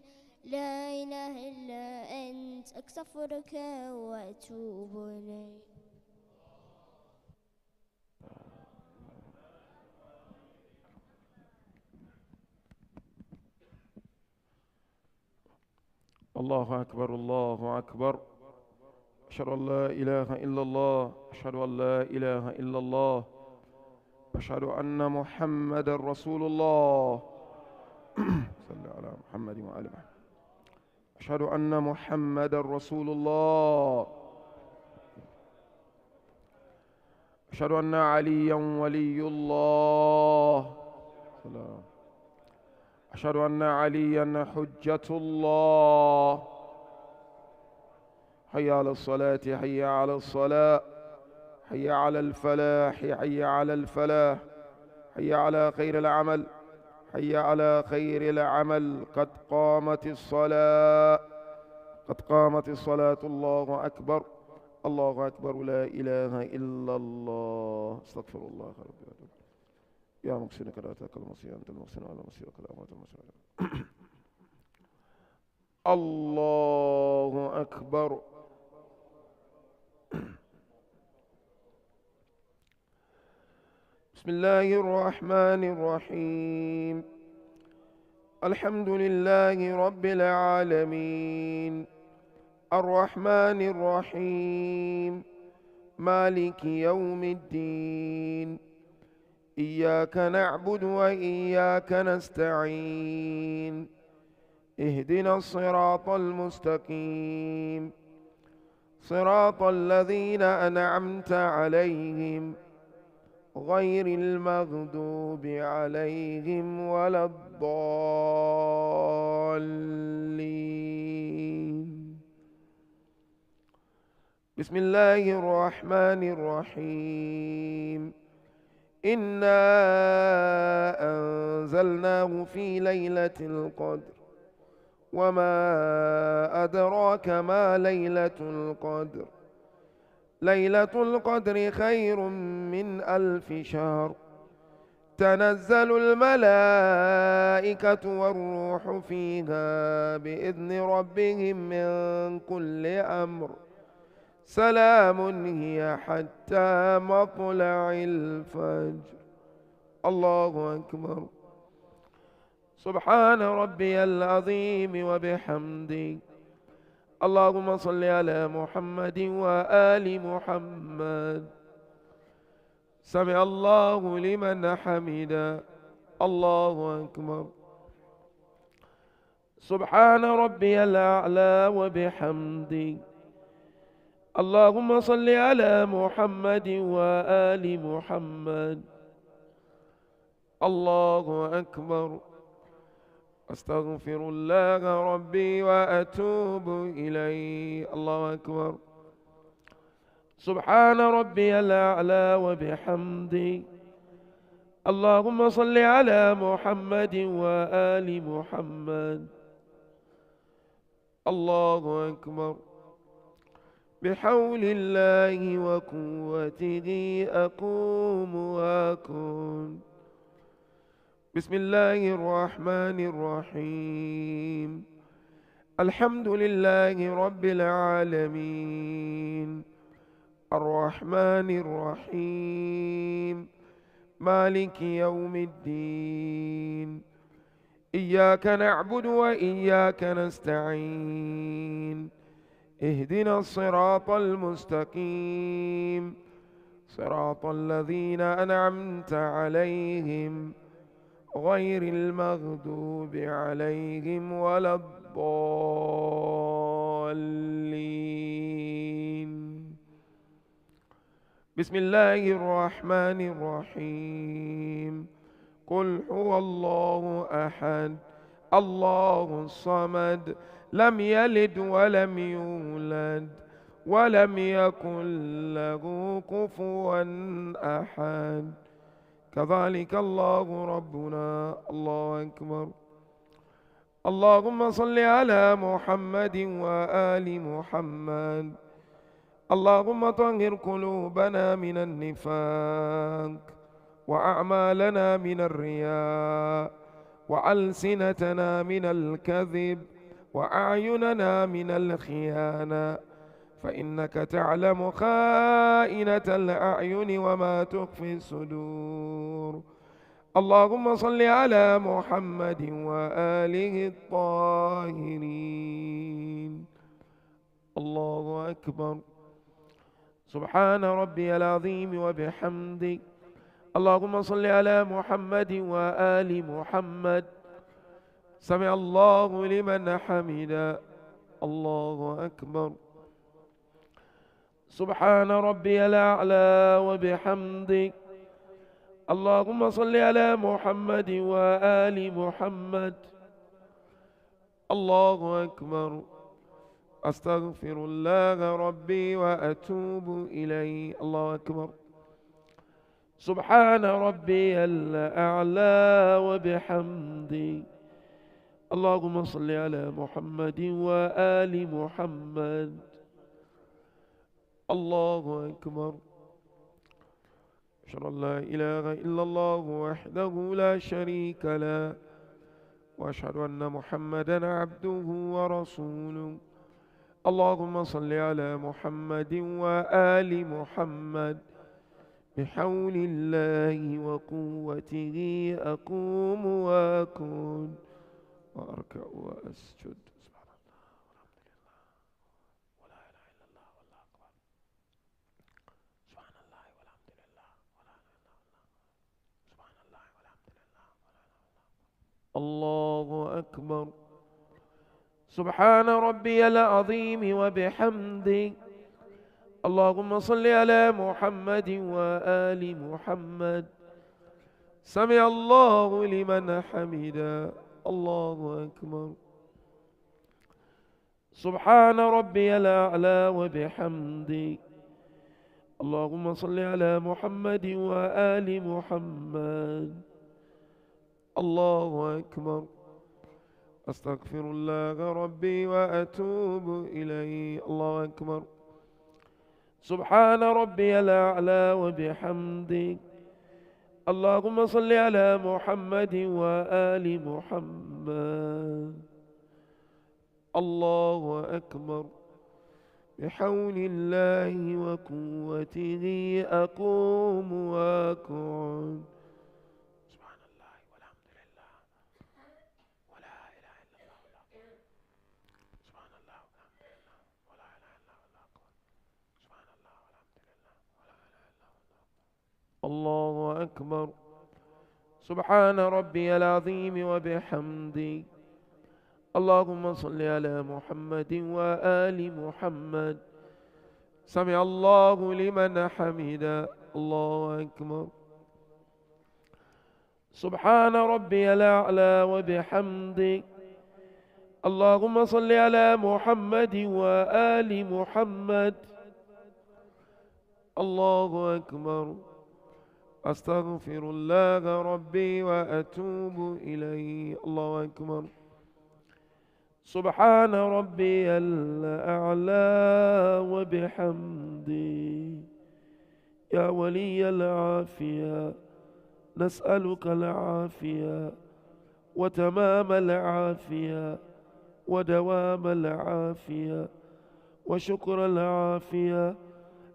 لا إله إلا أنت، أستغفرك وأتوب إليك. الله أكبر، الله أكبر. أشهد أن لا إله إلا الله، أشهد أن لا إله إلا الله، أشهد أن محمد رسول الله. صلى على محمد وآل محمد. أشهد أن محمد رسول الله. أشهد أن عليا ولي الله. أشهد أن عليا حجة الله. حي على الصلاة، حي على الصلاة، حي على الفلاح، حي على الفلاح، حي على خير العمل، حي على خير العمل. قد قامت الصلاة، قد قامت الصلاة. الله أكبر، الله أكبر، لا إله إلا الله. استغفر الله ربي وأتوب. يا محسنك لا تأكل المصير، أنت المحسن على مصيرك لا أموت المصير. الله أكبر. بسم الله الرحمن الرحيم. الحمد لله رب العالمين، الرحمن الرحيم، مالك يوم الدين. إياك نعبد وإياك نستعين. اهدنا الصراط المستقيم، صراط الذين أنعمت عليهم غير المغضوب عليهم ولا الضالين. بسم الله الرحمن الرحيم. إنا أنزلناه في ليلة القدر، وما أدراك ما ليلة القدر. ليلة القدر خير من 1000 شهر. تنزل الملائكة والروح فيها بإذن ربهم من كل أمر. سلام هي حتى مطلع الفجر. الله أكبر. سبحان ربي العظيم وبحمده. اللهم صل على محمد وآل محمد. سمع الله لمن حمده. الله أكبر. سبحان ربي الأعلى وبحمده. اللهم صل على محمد وآل محمد. الله أكبر. أستغفر الله ربي وأتوب إليه. الله أكبر. سبحان ربي الأعلى وبحمده. اللهم صل على محمد وآل محمد. الله أكبر. بحول الله وقوته أقوم وأكون. بسم الله الرحمن الرحيم. الحمد لله رب العالمين، الرحمن الرحيم، مالك يوم الدين. إياك نعبد وإياك نستعين. اهدنا الصراط المستقيم، صراط الذين أنعمت عليهم غير المغضوب عليهم ولا الضالين. بسم الله الرحمن الرحيم. قل هو الله أحد، الله الصمد، لم يلد ولم يولد ولم يكن له كفوا أحد. كذلك الله ربنا. الله أكبر. اللهم صل على محمد وآل محمد. اللهم طهر قلوبنا من النفاق، وأعمالنا من الرياء، وألسنتنا من الكذب، وأعيننا من الخيانة، فإنك تعلم خائنة الأعين وما تخفي الصدور. اللهم صل على محمد وآله الطاهرين. الله أكبر. سبحان ربي العظيم وبحمده. اللهم صل على محمد وآل محمد. سمع الله لمن حمده. الله أكبر. سبحان ربي الأعلى وبحمده. اللهم صل على محمد وآل محمد. الله أكبر. أستغفر الله ربي وأتوب إليه. الله أكبر. سبحان ربي الأعلى وبحمده. اللهم صل على محمد وآل محمد. الله أكبر. أشهد أن لا إله إلا الله وحده لا شريك له، وأشهد أن محمدا عبده ورسوله. اللهم صل على محمد وآل محمد. بحول الله وقوته أقوم وأكون وأركع وأسجد. سبحان الله والحمد لله ولا إله إلا الله والله أكبر. سبحان الله والحمد لله ولا إله إلا الله. سبحان الله والحمد لله ولا إله إلا الله. الله أكبر. سبحان ربي العظيم وبحمده. اللهم صل على محمد وآل محمد. سمع الله لمن حمده. الله أكبر. سبحان ربي الأعلى وبحمده. اللهم صل على محمد وآل محمد. الله أكبر. أستغفر الله ربي وأتوب إليه. الله أكبر. سبحان ربي الأعلى وبحمده. اللهم صل على محمد وآل محمد. الله أكبر. بحول الله وقوته أقوم وأكون. سبحان الله والحمد لله ولا إله إلا الله. سبحان الله والحمد لله ولا إله إلا الله. سبحان الله والحمد لله ولا إله إلا الله. الله أكبر. سبحان ربي العظيم وبحمده. اللهم صل على محمد وآل محمد. سمع الله لمن حمده. الله أكبر. سبحان ربي الأعلى وبحمده. اللهم صل على محمد وآل محمد. الله أكبر. أستغفر الله ربي وأتوب إليه. الله أكبر. سبحان ربي الأعلى وبحمده. يا ولي العافية نسألك العافية وتمام العافية ودوام العافية وشكر العافية،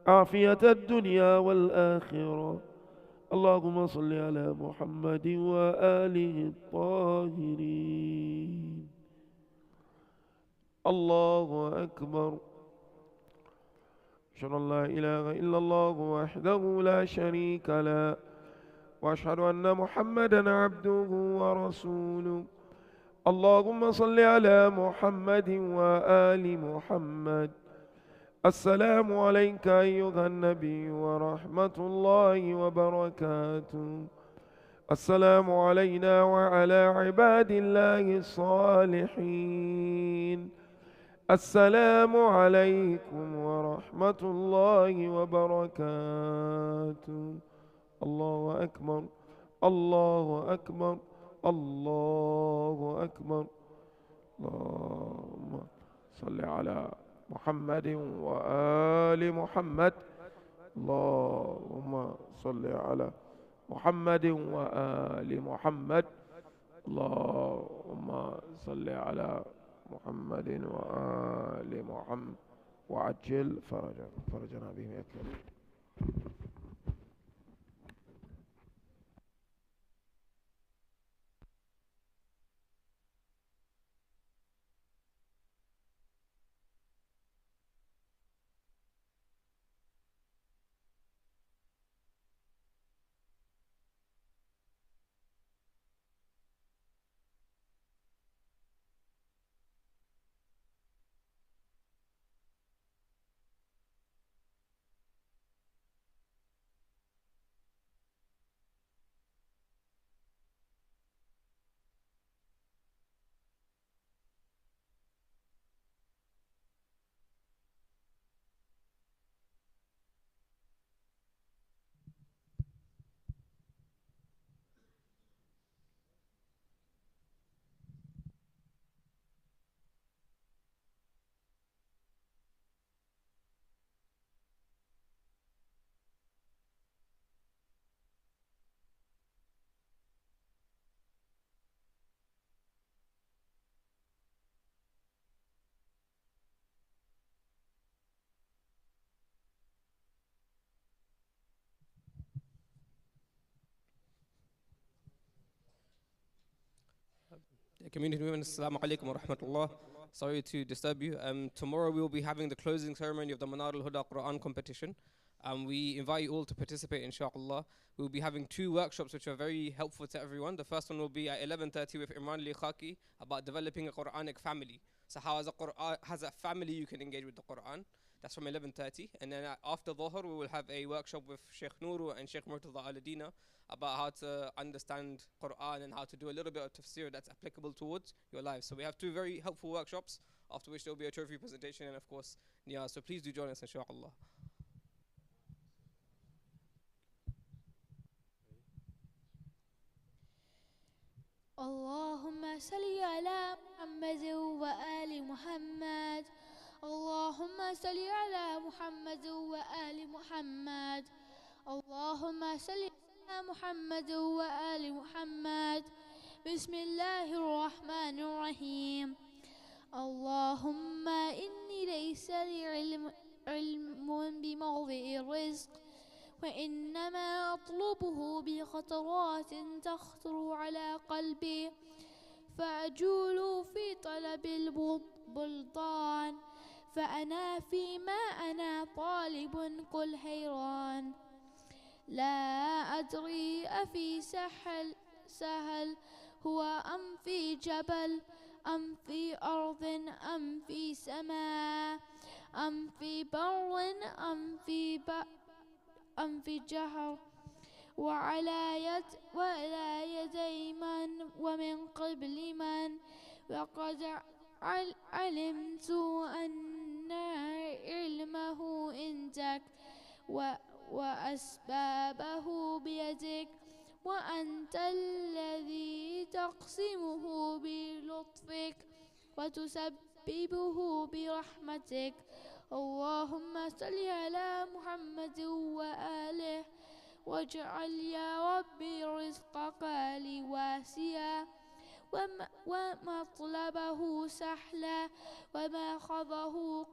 عافية الدنيا والآخرة. اللهم صل على محمد وآله الطاهرين. الله أكبر. أشهد أن لا إله إلا الله وحده لا شريك له، وأشهد أن محمدا عبده ورسوله. اللهم صل على محمد وآل محمد. السلام عليك أيها النبي ورحمة الله وبركاته. السلام علينا وعلى عباد الله الصالحين. السلام عليكم ورحمة الله وبركاته. الله أكبر. الله أكبر. الله أكبر. اللهم صل على محمد وآل محمد. اللهم صل على محمد وآل محمد. اللهم صل على محمد وآل محمد وعجل فرجنا بهم يا كريم. Community women, assalamu alaikum wa rahmatullah. Sorry to disturb you. Tomorrow we will be having the closing ceremony of the Manar al-Huda Quran competition. We invite you all to participate, inshallah. We will be having 2 workshops which are very helpful to everyone. The first one will be at 11:30 with Imran Likhaki about developing a Quranic family. So how as a family you can engage with the Quran. That's from 11:30. And then after Dhuhr, we will have a workshop with Sheikh Nuru and Sheikh Murtaza Al-Adina about how to understand Quran and how to do a little bit of tafsir that's applicable towards your life. So we have 2 very helpful workshops, after which there will be a trophy presentation and of course niyaz. So please do join us, inshallah. اللهم صل على محمد وآل محمد. اللهم صل على محمد وآل محمد. اللهم صل على محمد وآل محمد. بسم الله الرحمن الرحيم. اللهم إني ليس لي علم بموضع الرزق، وإنما أطلبه بخطرات تخطر على قلبي، فأجول في طلب البلطان، فأنا فيما أنا طالب كل حيران. لا أدري أفي سهل هو أم في جبل، أم في أرض أم في سماء، أم في بر أم في جهر، وعلى يدي من ومن قبل من. وقد علمت أن علمه عندك وأسبابه بيدك، وأنت الذي تقسمه بلطفك وتسببه برحمتك. اللهم صل على محمد وآله، واجعل يا ربي رزقك لي واسعا، ومطلبه سهلا، وماخذه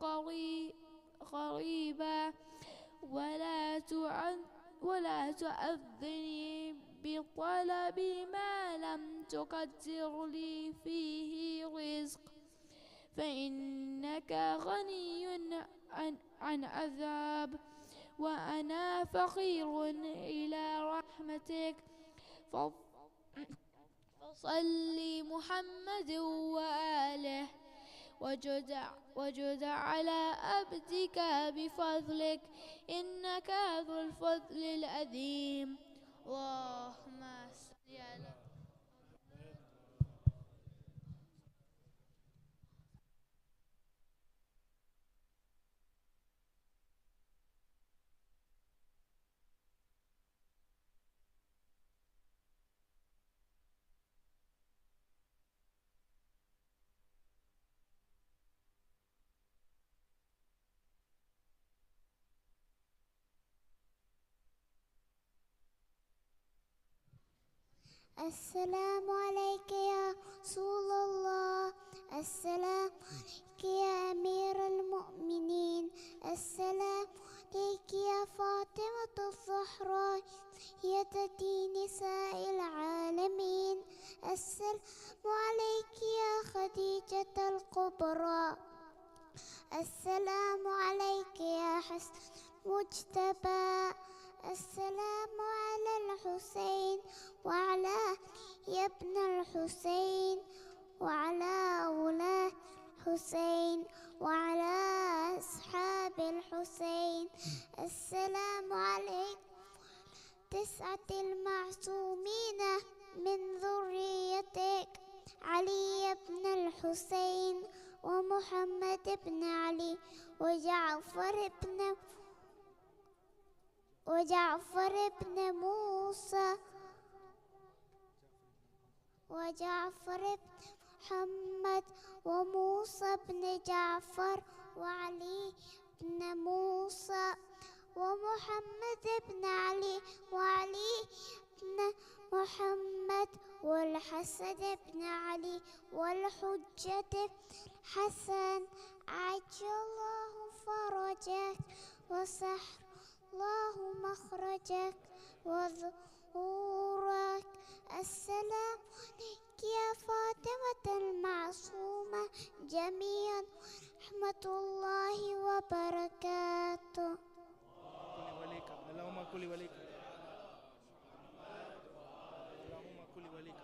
قريبا، ولا تؤذني بطلب ما لم تقدر لي فيه رزق، فإنك غني عن عذاب، وأنا فقير إلى رحمتك. فصل محمد وآله، وجد على عبدك بفضلك، إنك ذو الفضل العظيم. اللهم صل على السلام عليك يا رسول الله. السلام عليك يا أمير المؤمنين. السلام عليك يا فاطمة الزهراء سيدة نساء العالمين. السلام عليك يا خديجة الكبرى. السلام عليك يا حسن مجتبى. السلام على الحسين وعلى يا ابن الحسين، وعلى أولاد الحسين، وعلى أصحاب الحسين. السلام عليكم 9 المعصومين من ذريتك، علي بن الحسين، ومحمد بن علي، وجعفر بن موسى، وجعفر بن محمد، وموسى بن جعفر، وعلي بن موسى، ومحمد بن علي، وعلي بن محمد، والحسن بن علي، والحجة حسن. عجل الله فرجك، وسحر الله مخرجك، وظهورك. السلام عليك يا فاطمة وبركاته. اللهم كل وليك اللهم كل وليك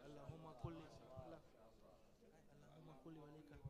اللهم كل وليك